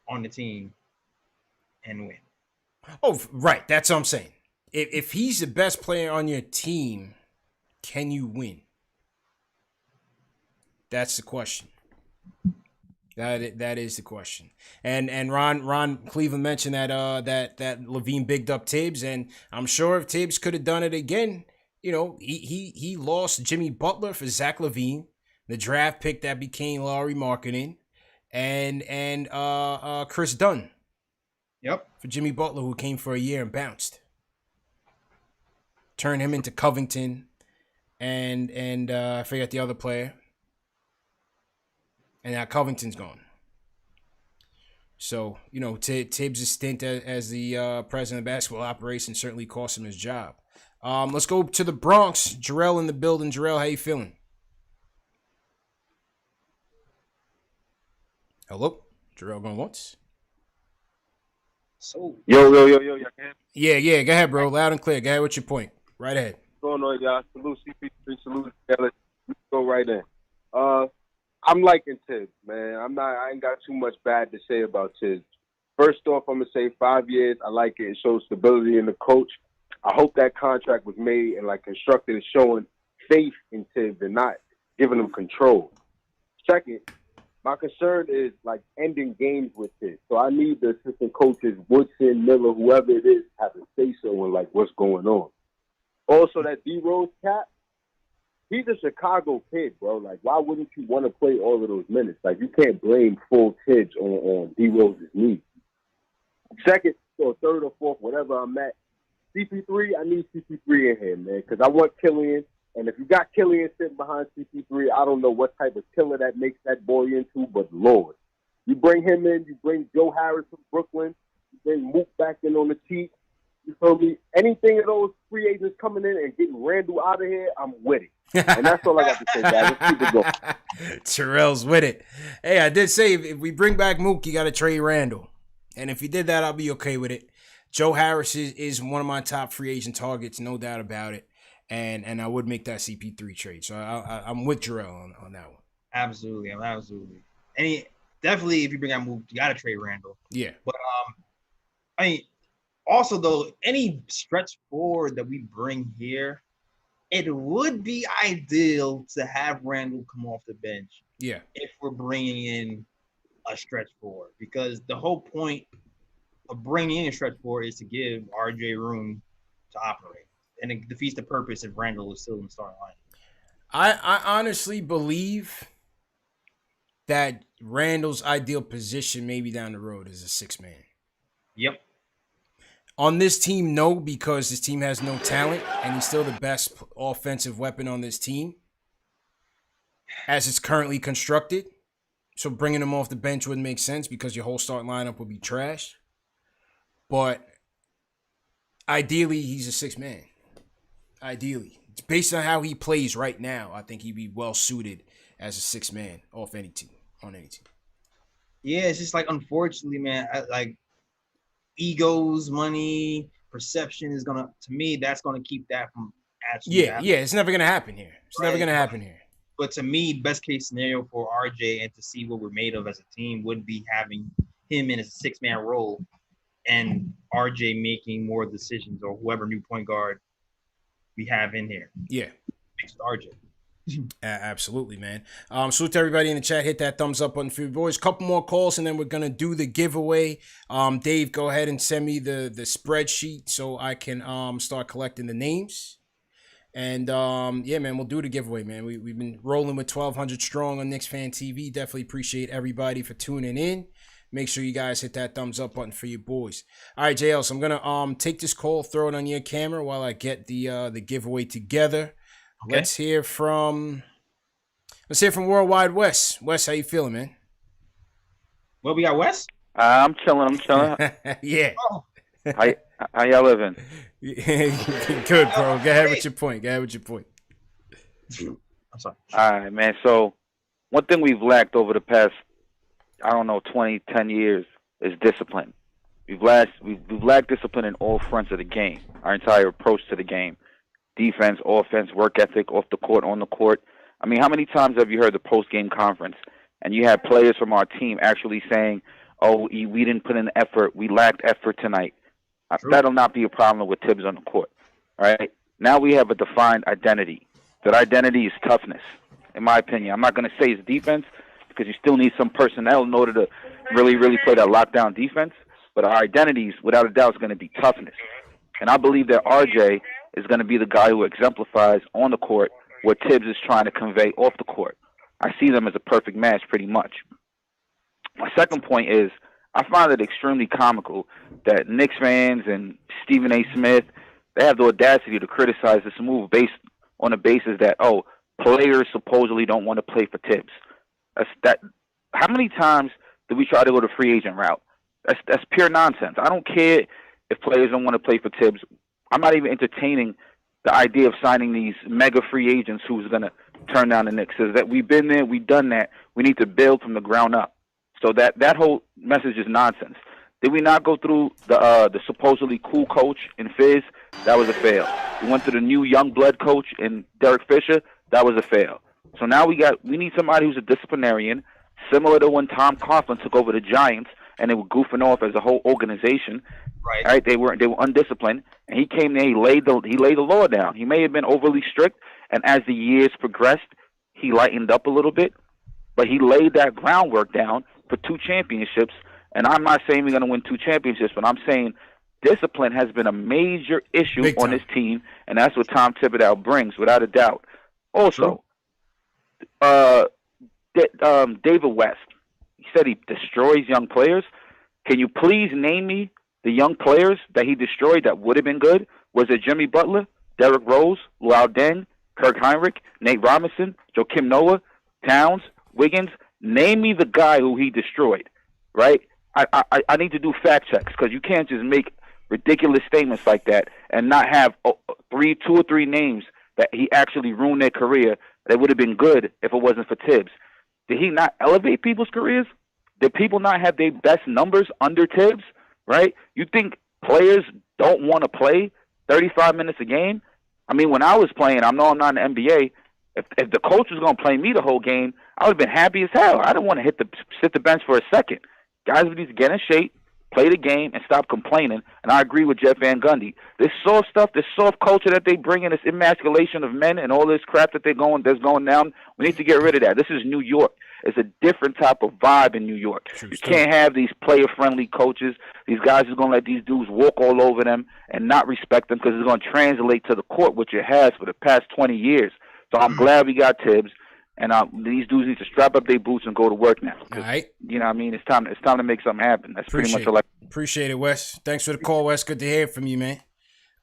on the team and win? Oh, right. That's what I'm saying. If he's the best player on your team, can you win? That's the question. That is the question. And Ron Cleveland mentioned that Levine bigged up Tibbs, and I'm sure if Tibbs could have done it again, you know, he lost Jimmy Butler for Zach LaVine, the draft pick that became Lauri Markkanen, and Chris Dunn. Yep. For Jimmy Butler, who came for a year and bounced. Turned him into Covington and I forget the other player. And now Covington's gone. So, you know, Tibbs' stint as the president of basketball operations certainly cost him his job. Let's go to the Bronx. Jarrell in the building. Jarrell, how you feeling? Hello? Jarrell going once? So Yo, y'all can Yeah. Go ahead, bro. Loud and clear. Go ahead with your point. Right ahead. What's going on, y'all? Salute CP3, salute Let's go right in. I'm liking Tibbs, man. I ain't got too much bad to say about Tibbs. First off, I'm gonna say 5 years. I like it. It shows stability in the coach. I hope that contract was made and like constructed and showing faith in Tibbs and not giving him control. Second, my concern is like ending games with Tibbs. So I need the assistant coaches, Woodson, Miller, whoever it is, have a say so in like what's going on. Also, that D Rose cap, he's a Chicago kid, bro. Like, why wouldn't you want to play all of those minutes? Like, you can't blame full Tibbs on D Rose's knee. Second or third or fourth, whatever I'm at, CP3, I need CP3 in here, man, because I want Killian. And if you got Killian sitting behind CP3, I don't know what type of killer that makes that boy into, but Lord. You bring him in, you bring Joe Harris from Brooklyn, you bring Mook back in on the cheap. You feel me? Anything of those free agents coming in and getting Randall out of here, I'm with it. And that's all I got to say, guys. Let's keep it going. Terrell's with it. Hey, I did say if we bring back Mook, you got to trade Randall. And if you did that, I'll be okay with it. Joe Harris is one of my top free agent targets, no doubt about it. And I would make that CP3 trade. So I'm with Jarrell on that one. Absolutely. And definitely, if you bring out Mook, you got to trade Randall. Yeah. But, I mean, also, though, any stretch forward that we bring here, it would be ideal to have Randall come off the bench. Yeah. If we're bringing in a stretch forward, because the whole point of bringing in a stretch forward is to give RJ room to operate, and it defeats the purpose if Randall is still in the starting line. I honestly believe that Randall's ideal position maybe down the road is a 6-man. Yep. On this team, no, because this team has no talent, and he's still the best offensive weapon on this team as it's currently constructed. So bringing him off the bench wouldn't make sense because your whole starting lineup would be trash. But ideally, he's a 6-man. Ideally. Based on how he plays right now, I think he'd be well suited as a 6-man off any team, on any team. Yeah, it's just like, unfortunately, man, egos, money, perception is gonna, to me, that's gonna keep that from actually happening. Yeah, it's never gonna happen here. Never gonna happen here. But to me, best case scenario for RJ and to see what we're made of as a team would be having him in a 6-man role and RJ making more decisions, or whoever new point guard we have in here. Yeah. Mixed RJ. Absolutely, man. Salute to everybody in the chat. Hit that thumbs up button for your boys. Couple more calls, and then we're gonna do the giveaway. Dave, go ahead and send me the spreadsheet so I can start collecting the names. And yeah, man, we'll do the giveaway, man. We've been rolling with 1,200 strong on KnicksFanTV. Definitely appreciate everybody for tuning in. Make sure you guys hit that thumbs up button for your boys. All right, JL, so I'm gonna take this call, throw it on your camera while I get the giveaway together. Okay. Let's hear from Worldwide West. Wes, how you feeling, man? What we got, Wes? I'm chilling. Yeah. Oh. How y'all living? Good, bro. Go ahead with your point. I'm sorry. All right, man. So one thing we've lacked over the past, 10 years is discipline. We've lacked discipline in all fronts of the game. Our entire approach to the game. Defense, offense, work ethic, off the court, on the court. I mean, how many times have you heard the post-game conference and you had players from our team actually saying, oh, we didn't put in the effort, we lacked effort tonight. That'll not be a problem with Tibbs on the court. All right? Now we have a defined identity. That identity is toughness, in my opinion. I'm not going to say it's defense because you still need some personnel in order to really, really play that lockdown defense. But our identities, without a doubt, is going to be toughness. And I believe that RJ is going to be the guy who exemplifies on the court what Tibbs is trying to convey off the court. I see them as a perfect match pretty much. My second point is I find it extremely comical that Knicks fans and Stephen A. Smith, they have the audacity to criticize this move based on the basis that, oh, players supposedly don't want to play for Tibbs. How many times do we try to go the free agent route? That's pure nonsense. I don't care if players don't want to play for Tibbs. I'm not even entertaining the idea of signing these mega free agents who's going to turn down the Knicks. Says that we've been there, we've done that. We need to build from the ground up. So that whole message is nonsense. Did we not go through the supposedly cool coach in Fizz? That was a fail. We went through the new young blood coach in Derek Fisher. That was a fail. So now we need somebody who's a disciplinarian, similar to when Tom Coughlin took over the Giants and they were goofing off as a whole organization. Right? They were undisciplined, and he came there. He laid the law down. He may have been overly strict, and as the years progressed, he lightened up a little bit, but he laid that groundwork down for 2 championships. And I'm not saying we're going to win 2 championships, but I'm saying discipline has been a major issue on this team, and that's what Tom Thibodeau brings, without a doubt. Also, David West, he said he destroys young players. Can you please name me the young players that he destroyed that would have been good? Was it Jimmy Butler, Derrick Rose, Luol Deng, Kirk Heinrich, Nate Robinson, Joakim Noah, Towns, Wiggins? Name me the guy who he destroyed, right? I need to do fact checks because you can't just make ridiculous statements like that and not have 2 or 3 names that he actually ruined their career that would have been good if it wasn't for Tibbs. Did he not elevate people's careers? Did people not have their best numbers under Tibbs, right? You think players don't want to play 35 minutes a game? I mean, when I was playing, I know I'm not in the NBA, if the coach was going to play me the whole game, I would have been happy as hell. I didn't want to sit the bench for a second. Guys would need to get in shape, play the game, and stop complaining. And I agree with Jeff Van Gundy. This soft stuff, this soft culture that they bring in, this emasculation of men and all this crap that's going down, we need to get rid of that. This is New York. It's a different type of vibe in New York. You can't have these player-friendly coaches. These guys are going to let these dudes walk all over them and not respect them because it's going to translate to the court, which it has for the past 20 years. So I'm glad we got Tibbs. And these dudes need to strap up their boots and go to work now. All right. You know what I mean? It's time to make something happen. That's pretty much all I... Appreciate it, Wes. Thanks for the call, Wes. Good to hear from you, man.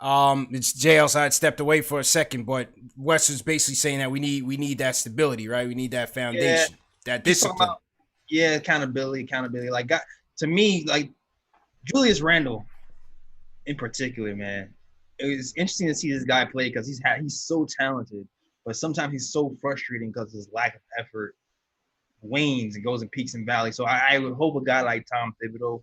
It's JL, so I had stepped away for a second, but Wes is basically saying that we need that stability, right? We need that foundation, that discipline. Accountability. Like, to me, like Julius Randle in particular, man, it was interesting to see this guy play because he's so talented. But sometimes he's so frustrating because his lack of effort wanes and goes in peaks and valleys. So I would hope a guy like Tom Thibodeau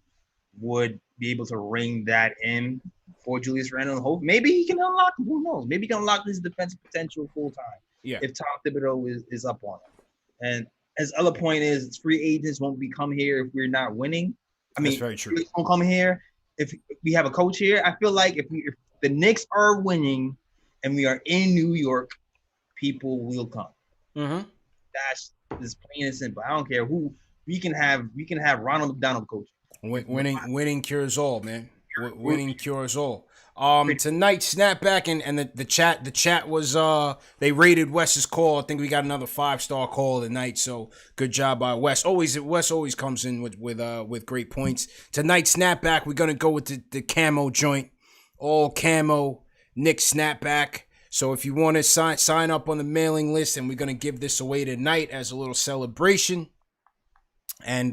would be able to ring that in for Julius Randle. Hope maybe he can unlock. Who knows? Maybe he can unlock his defensive potential full time. Yeah. If Tom Thibodeau is up on it. And his other point is, free agents won't come here if we're not winning. I mean, that's very true. They won't come here if we have a coach here. I feel like if the Knicks are winning and we are in New York, people will come. Mm-hmm. That's just plain and simple. I don't care who we can have. We can have Ronald McDonald coach. Winning cures all, man. Winning cures all. Tonight, snapback and the chat was they rated Wes's call. I think we got another 5-star call tonight. So good job by Wes. Wes always comes in with great points. Tonight, snapback. We're gonna go with the camo joint, all camo Knicks snapback. So if you want to sign up on the mailing list, and we're going to give this away tonight as a little celebration. And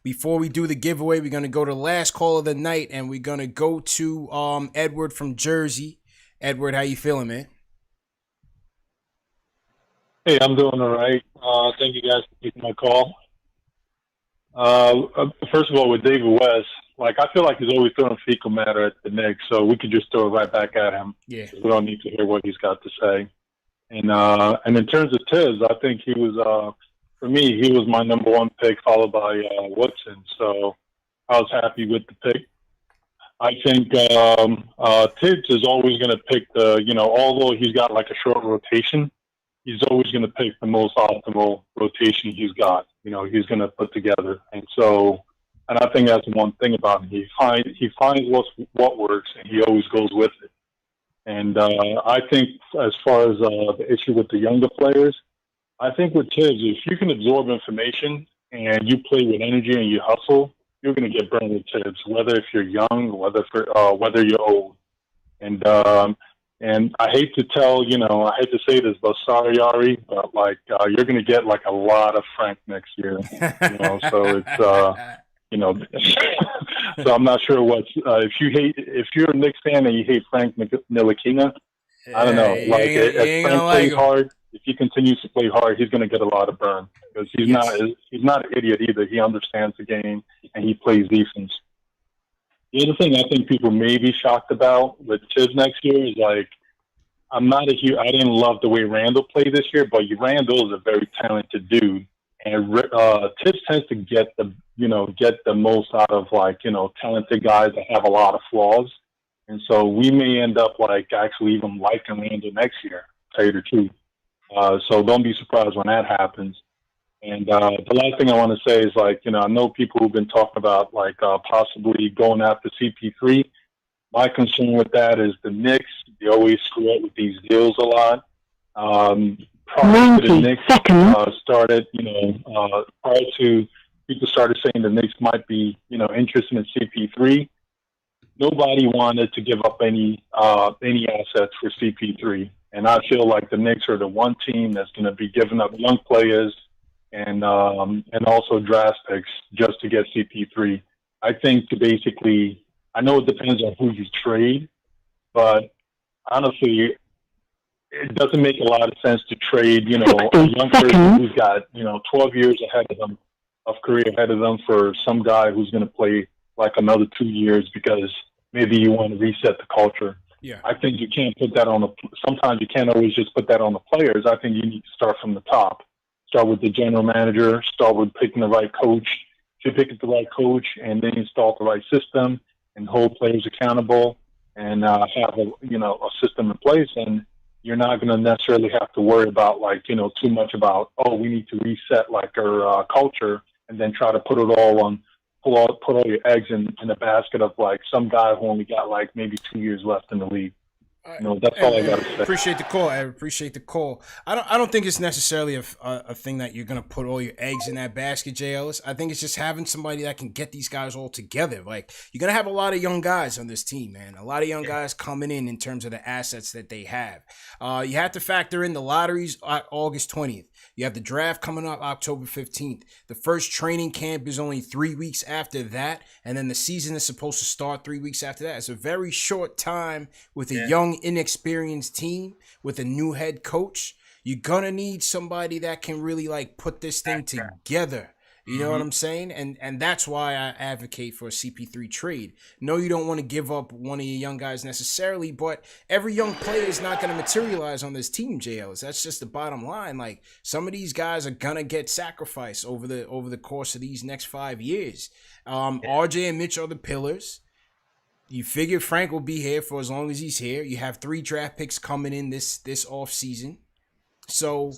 before we do the giveaway, we're going to go to the last call of the night, and we're going to go to Edward from Jersey. Edward, how you feeling, man? Hey, I'm doing all right. Thank you guys for taking my call. First of all, with David West, like, I feel like he's always throwing fecal matter at the Knicks, so we could just throw it right back at him. Yeah. We don't need to hear what he's got to say. And in terms of Tibbs, I think he was, for me, he was my number 1 pick, followed by Woodson. So I was happy with the pick. I think Tibbs is always going to pick although he's got like a short rotation, he's always going to pick the most optimal rotation he's got. He's going to put together. And I think that's one thing about him. He finds what works, and he always goes with it. And I think as far as the issue with the younger players, I think with Tibbs, if you can absorb information and you play with energy and you hustle, you're going to get burned with Tibbs, whether if you're young, whether you're old. And I hate to I hate to say this, but sorry, Ari, but like you're going to get like a lot of Frank next year. So it's so I'm not sure if you're a Knicks fan and you hate Frank Ntilikina, I don't know. Like if Frank plays hard, if he continues to play hard, he's going to get a lot of burn because he's not an idiot either. He understands the game and he plays defense. The other thing I think people may be shocked about with Tibbs next year is like, I didn't love the way Randall played this year, but Randall is a very talented dude, and Tibbs tends to get the most out of talented guys that have a lot of flaws, and so we may end up actually even liking Randall next year. To tell you the truth, so don't be surprised when that happens. And the last thing I want to say is, I know people who've been talking about, possibly going after CP3. My concern with that is the Knicks, they always screw up with these deals a lot. Prior to the Knicks started, prior to people started saying the Knicks might be, interested in CP3, nobody wanted to give up any assets for CP3. And I feel like the Knicks are the one team that's going to be giving up young players and also draft picks just to get CP3. I think I know it depends on who you trade, but honestly, it doesn't make a lot of sense to trade, a young person who's got, 12 years of career ahead of them for some guy who's going to play another 2 years because maybe you want to reset the culture. Yeah. I think you can't put that sometimes you can't always just put that on the players. I think you need to start from the top. Start with the general manager, start with picking the right coach. If you pick the right coach and then install the right system and hold players accountable and have a system in place, and you're not going to necessarily have to worry about too much about, we need to reset our culture and then try to put all your eggs in the basket of some guy who only got maybe 2 years left in the league. That's all I got to say. Appreciate the call. I appreciate the call. I don't think it's necessarily a thing that you're gonna put all your eggs in that basket, Jay Ellis. I think it's just having somebody that can get these guys all together. You're gonna have a lot of young guys on this team, man. A lot of young guys coming in terms of the assets that they have. You have to factor in the lotteries August 20th. You have the draft coming up October 15th. The first training camp is only 3 weeks after that, and then the season is supposed to start 3 weeks after that. It's a very short time with a young, inexperienced team with a new head coach. You're gonna need somebody that can really put this thing together. You know what I'm saying? And that's why I advocate for a CP3 trade. No, you don't want to give up one of your young guys necessarily, but every young player is not going to materialize on this team, JLs. That's just the bottom line. Some of these guys are gonna get sacrificed over the course of these next 5 years. RJ and Mitch are the pillars. You figure Frank will be here for as long as he's here. You have 3 draft picks coming in this off season. So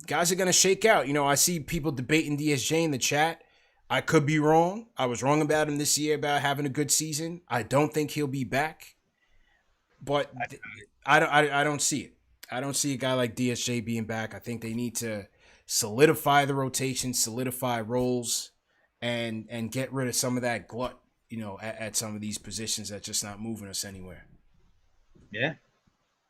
guys are going to shake out. I see people debating DSJ in the chat. I could be wrong. I was wrong about him this year about having a good season. I don't think he'll be back. But I don't see it. I don't see a guy like DSJ being back. I think they need to solidify the rotation, solidify roles, and get rid of some of that glut, at some of these positions that's just not moving us anywhere. Yeah.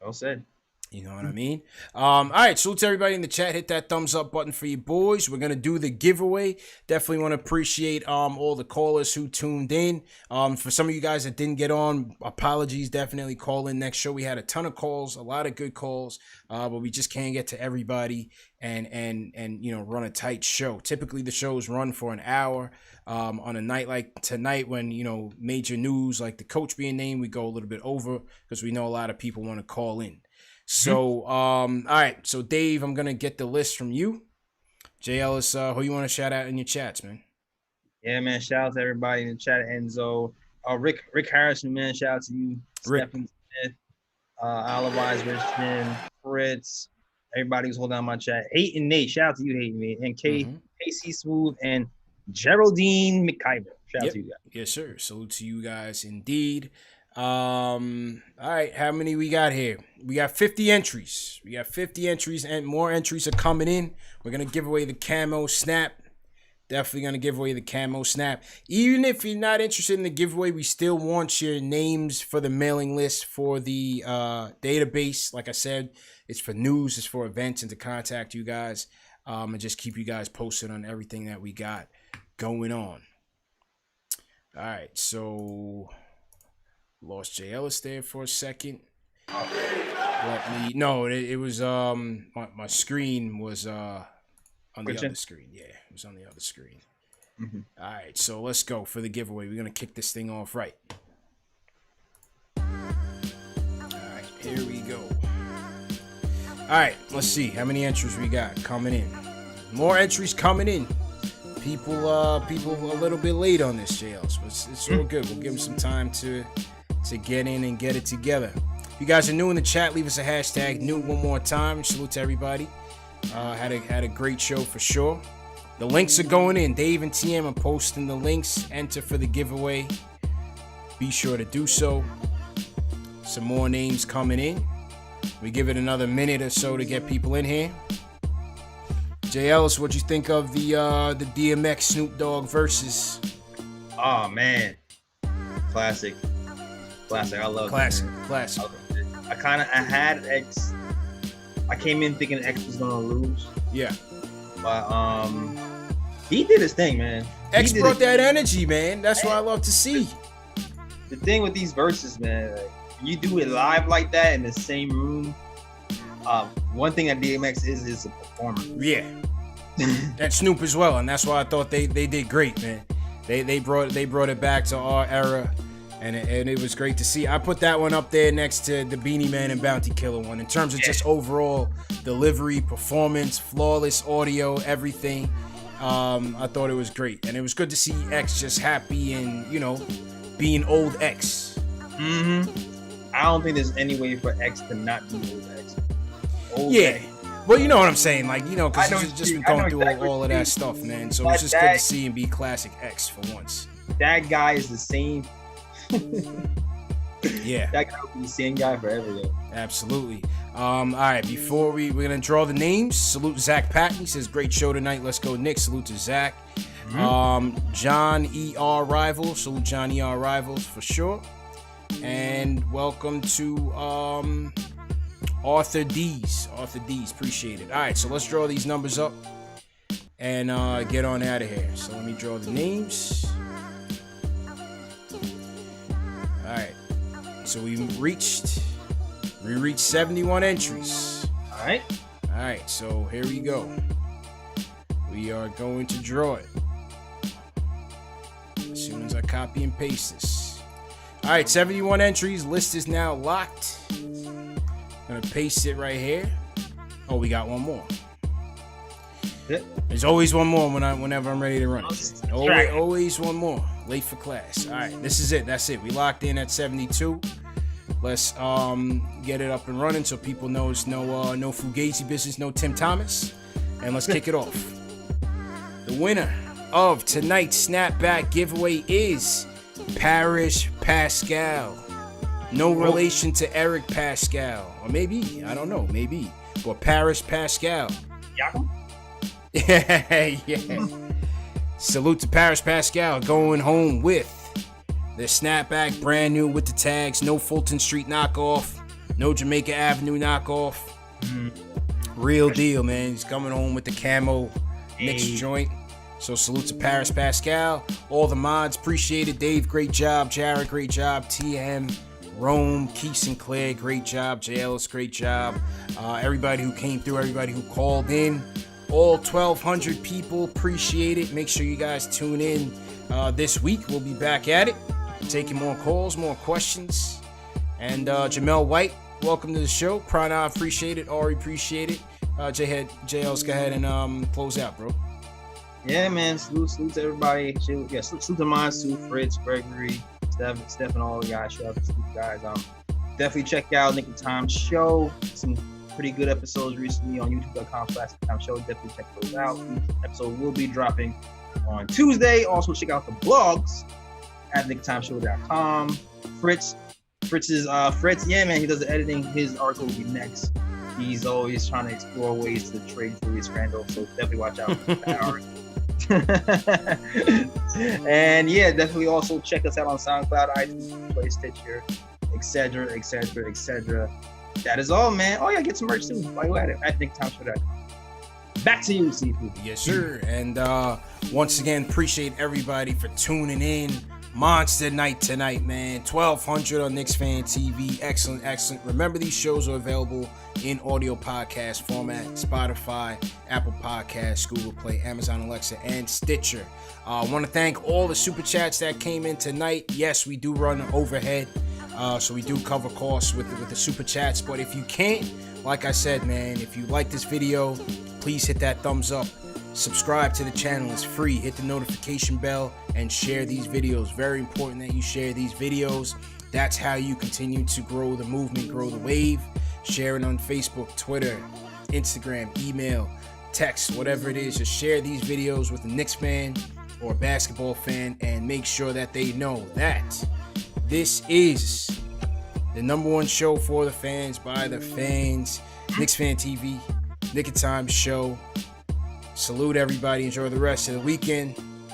Well said. You know what I mean? All right, salute to everybody in the chat. Hit that thumbs up button for you boys. We're going to do the giveaway. Definitely want to appreciate all the callers who tuned in. For some of you guys that didn't get on, apologies. Definitely call in next show. We had a ton of calls, a lot of good calls, but we just can't get to everybody and run a tight show. Typically, the shows run for an hour. On a night like tonight when, major news like the coach being named, we go a little bit over because we know a lot of people want to call in. So, all right. So, Dave, I'm going to get the list from you. Jay Ellis, who you want to shout out in your chats, man? Yeah, man. Shout out to everybody in the chat. Enzo. Rick Harrison, man. Shout out to you. Rick. Stephen Smith. Alawise Richmond. Fritz. Everybody who's holding down my chat. Hayden Nate. Shout out to you, Hayden Nate. And KC Smooth and Geraldine McIver. Shout out to you guys. Yes, sir. Salute to you guys indeed. All right, how many we got here? We got 50 entries. We got 50 entries, and more entries are coming in. We're gonna give away the camo snap. Definitely gonna give away the camo snap. Even if you're not interested in the giveaway, we still want your names for the mailing list for the database. Like I said, it's for news, it's for events, and to contact you guys, and just keep you guys posted on everything that we got going on. All right, so lost Jay Ellis there for a second. It was my screen was on the other screen. Yeah, it was on the other screen. Mm-hmm. All right, so let's go for the giveaway. We're gonna kick this thing off right. All right, here we go. All right, let's see how many entries we got coming in. More entries coming in. People a little bit late on this, JLs, but it's all good. We'll give them some time to get in and get it together. If you guys are new in the chat, leave us a hashtag new one more time. Salute to everybody. Had a great show for sure. The links are going in. Dave and TM are posting the links. Enter for the giveaway. Be sure to do so. Some more names coming in. We give it another minute or so to get people in here. Jay Ellis, what'd you think of the DMX Snoop Dogg versus? Oh man, classic. I love classic. it. Classic. I had X. I came in thinking X was gonna lose. Yeah. But he did his thing, man. X brought that energy, man. That's what I love to see. The thing with these verses, man, like, you do it live like that in the same room. One thing that DMX is a performer. Yeah. And Snoop as well, and that's why I thought they did great, man. They brought it back to our era. And it was great to see. I put that one up there next to the Beanie Man and Bounty Killer one in terms of just overall delivery, performance, flawless audio, everything. I thought it was great, and it was good to see X just happy and being old X. Mm-hmm. I don't think there's any way for X to not be old X. X. Well, you know what I'm saying, because he's just been going through all of that stuff, man. So it's just good to see him be classic X for once. That guy is the same. Yeah, that guy will be the same guy forever though. Absolutely. All right, before we're gonna draw the names. Salute Zach Patton. He says great show tonight. Let's go Knicks. Salute to Zach. John E.R. Rivals. Salute John E.R. Rivals for sure. And welcome to Arthur D's. Appreciate it. All right, so let's draw these numbers up and get on out of here. So let me draw the names. All right, so we reached 71 entries. All right, so here we go. We are going to draw it as soon as I copy and paste this. All right, 71 entries. List is now locked. I'm gonna paste it right here. Oh, we got one more. There's always one more whenever I'm ready to run it. Always one more. Late for class. All right, this is it. That's it. We locked in at 72. Let's get it up and running so people know it's no Fugazi business, no Tim Thomas, and let's kick it off. The winner of tonight's snapback giveaway is Parish Pascal. No relation to Eric Pascal, or maybe I don't know, maybe, but Parish Pascal. Yeah. Salute to Parish Pascal going home with the snapback, brand new with the tags, no Fulton Street knockoff, no Jamaica Avenue knockoff. Real deal, man. He's coming home with the camo Knicks joint. So salute to Parish Pascal. All the mods, appreciate it. Dave, great job. Jared, great job. TM, Rome, Keith Sinclair, great job. J. Ellis, great job. Everybody who came through, everybody who called in. All 1,200 people, appreciate it. Make sure you guys tune in this week. We'll be back at it, taking more calls, more questions. And Jamel White, welcome to the show. Prana, appreciate it. Ari, appreciate it. JL's, go ahead and close out, bro. Yeah, man. Salute to everybody. Yeah, salute to mine, Sue, Fritz, Gregory, Steph, and all the guys. Shout out to you guys. Definitely check out Nick and Time Show. Some pretty good episodes recently on youtube.com/Time Show. Definitely check those out. Each episode will be dropping on Tuesday. Also check out the blogs at nicktimeshow.com. Fritz, Fritz, yeah, man, he does the editing. His article will be next. He's always trying to explore ways to trade Julius Randle, so definitely watch out for that article. And yeah, definitely also check us out on SoundCloud, iTunes, Play, Stitcher, etc., etc., etc. That is all, man. Oh yeah, get some merch too. While you're at it, at NickTimesShow.com. Back to you, Seafood. Yes, sir. And once again, appreciate everybody for tuning in. Monster night tonight, man. 1200 on KnicksFanTV. Excellent, excellent. Remember, these shows are available in audio podcast format: Spotify, Apple Podcasts, Google Play, Amazon Alexa, and Stitcher. I want to thank all the super chats that came in tonight. Yes, we do run overhead, so we do cover costs with the super chats. But if you can't, like I said, man, if you like this video, please hit that thumbs up. Subscribe to the channel. It's free. Hit the notification bell and share these videos. Very important that you share these videos. That's how you continue to grow the movement, grow the wave. Share it on Facebook, Twitter, Instagram, email, text, whatever it is. Just share these videos with a Knicks fan or a basketball fan and make sure that they know that this is the #1 show for the fans, by the fans. KnicksFanTV, Nick of Time show. Salute everybody. Enjoy the rest of the weekend.